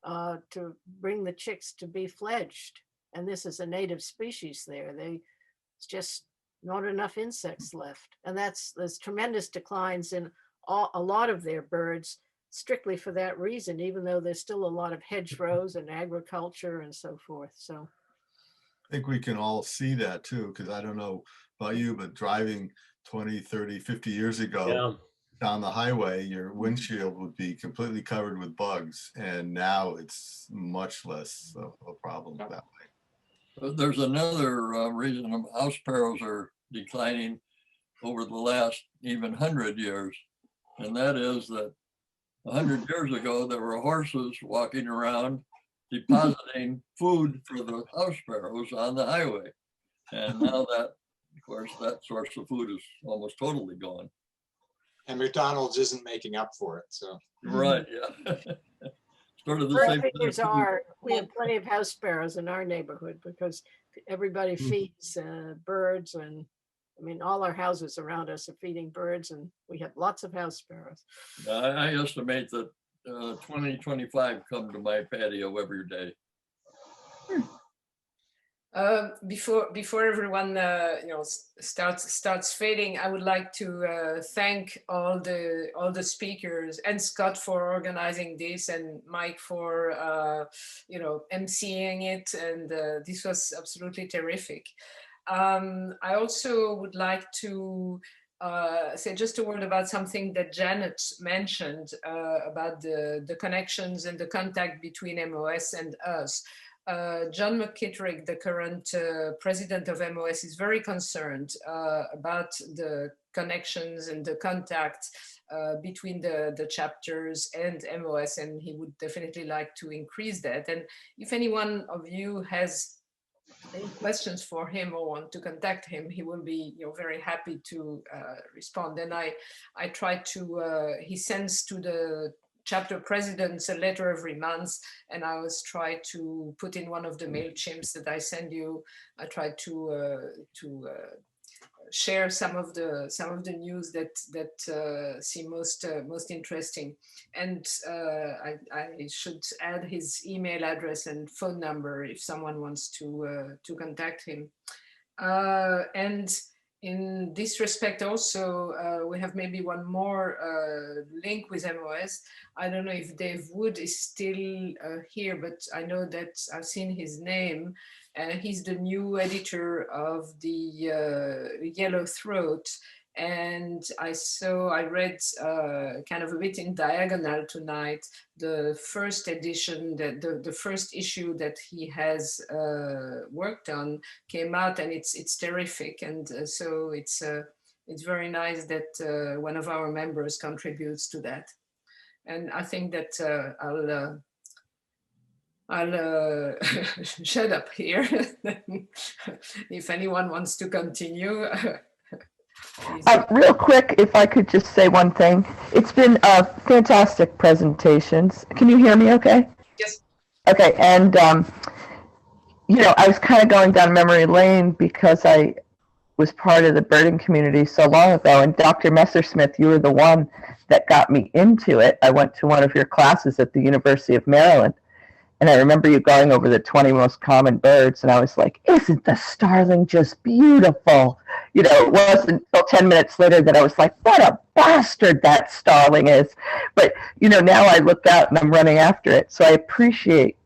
to bring the chicks to be fledged. And this is a native species there. It's just not enough insects left. And there's tremendous declines in a lot of their birds strictly for that reason, even though there's still a lot of hedgerows and agriculture and so forth. So I think we can all see that too, because I don't know about you, but driving 20, 30, 50 years ago down the highway, your windshield would be completely covered with bugs. And now it's much less of a problem that way. There's another reason house sparrows are declining over the last even 100 years. And that is that 100 years ago, there were horses walking around depositing food for the house sparrows on the highway. And now that, of course, that source of food is almost totally gone. And McDonald's isn't making up for it, so. Right, yeah. Sort of the same thing. We have plenty of house sparrows in our neighborhood because everybody feeds birds, and I mean, all our houses around us are feeding birds, and we have lots of house sparrows. I estimate that 20, 25 come to my patio every day. Before everyone starts fading, I would like to thank all the speakers and Scott for organizing this and Mike for emceeing it, and this was absolutely terrific. I also would like to say just a word about something that Janet mentioned about the connections and the contact between MOS and us. John McKittrick, the current president of MOS, is very concerned about the connections and the contact between the chapters and MOS, and he would definitely like to increase that. And if anyone of you has any questions for him or want to contact him, he will be very happy to respond. And I try to, he sends to the chapter presidents a letter every month, and I always try to put in one of the MailChimps that I send you. I try to share some of the news that seem most interesting. And I should add his email address and phone number if someone wants to contact him. And in this respect also, we have maybe one more link with MOS. I don't know if Dave Wood is still here, but I know that I've seen his name. He's the new editor of the Yellow Throat. And I read kind of a bit in diagonal tonight, the first edition, the first issue that he has worked on came out, and it's terrific. And so it's very nice that one of our members contributes to that. And I think that I'll shut up here. If anyone wants to continue. Real quick, if I could just say one thing. It's been fantastic presentations. Can you hear me okay? Yes. Okay, and I was kind of going down memory lane because I was part of the birding community so long ago, and Dr. Messersmith, you were the one that got me into it. I went to one of your classes at the University of Maryland, and I remember you going over the 20 most common birds, and I was like, isn't the starling just beautiful? It wasn't until 10 minutes later that I was like, what a bastard that starling is. But, now I look out and I'm running after it. So I appreciate,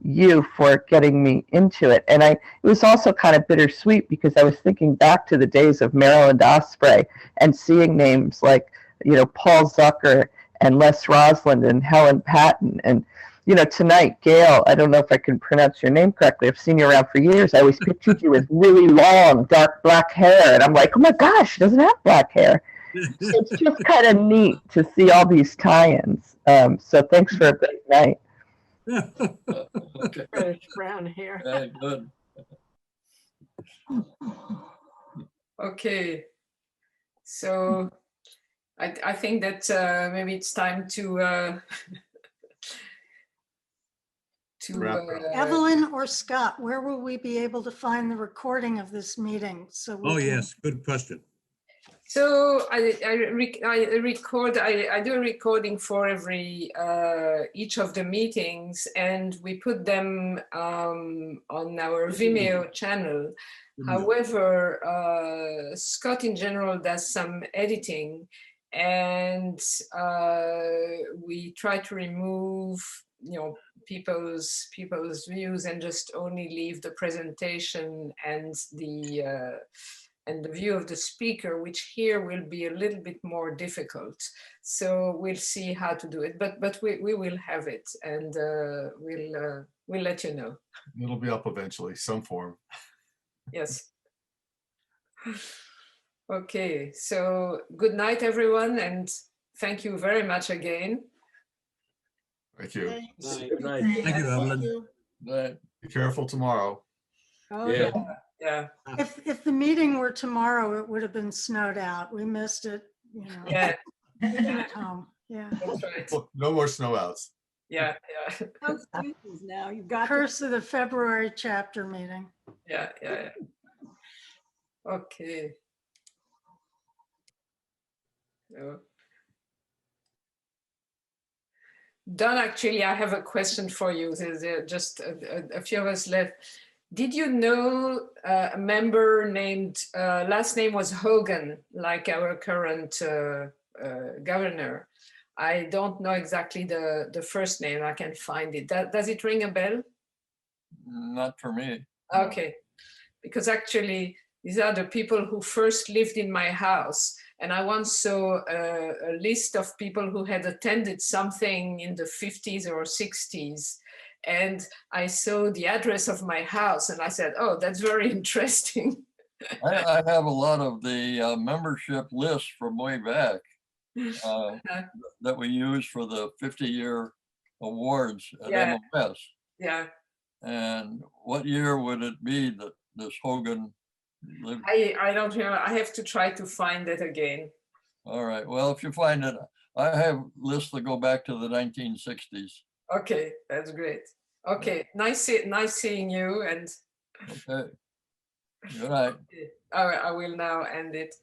you for getting me into it. And it was also kind of bittersweet because I was thinking back to the days of Maryland Osprey and seeing names like, Paul Zucker and Les Rosland and Helen Patton. And, tonight, Gail, I don't know if I can pronounce your name correctly. I've seen you around for years. I always pictured you with really long, dark black hair. And I'm like, oh my gosh, she doesn't have black hair. So it's just kind of neat to see all these tie-ins. So thanks for a great night. Okay. Reddish brown hair. Very good. Okay. So I think that maybe it's time to Evelyn or Scott, where will we be able to find the recording of this meeting? So we can- yes, good question. So I do a recording for every each of the meetings, and we put them on our Vimeo channel. However, Scott in general does some editing, and we try to remove people's views and just only leave the presentation and the view of the speaker, which here will be a little bit more difficult. So we'll see how to do it, but we will have it, and we'll let you know. It'll be up eventually, some form. Yes. Okay, so good night, everyone, and thank you very much again. Thank you. Good night. Thank you, Evelyn. Right. Be careful tomorrow. Oh, Yeah. Yeah. If the meeting were tomorrow, it would have been snowed out. We missed it, Yeah, at home. Yeah. that's right. No more snow outs. Yeah. no excuses now. You've got to Curse of the February chapter meeting. Yeah. Okay. So, Don, actually, I have a question for you. There's just a few of us left. Did you know a member named, last name was Hogan, like our current governor? I don't know exactly the first name. I can find it. Does it ring a bell? Not for me. Okay, because actually These are the people who first lived in my house. And I once saw a list of people who had attended something in the 50s or 60s. And I saw the address of my house and I said, oh, that's very interesting. I have a lot of the membership lists from way back that we use for the 50-year awards at Yeah. MOS. Yeah, And what year would it be that this Hogan lived? I don't remember. I have to try to find it again. All right. Well, if you find it, I have lists that go back to the 1960s. Okay, that's great. Okay, nice seeing you. And Okay. Good night. I will now end it.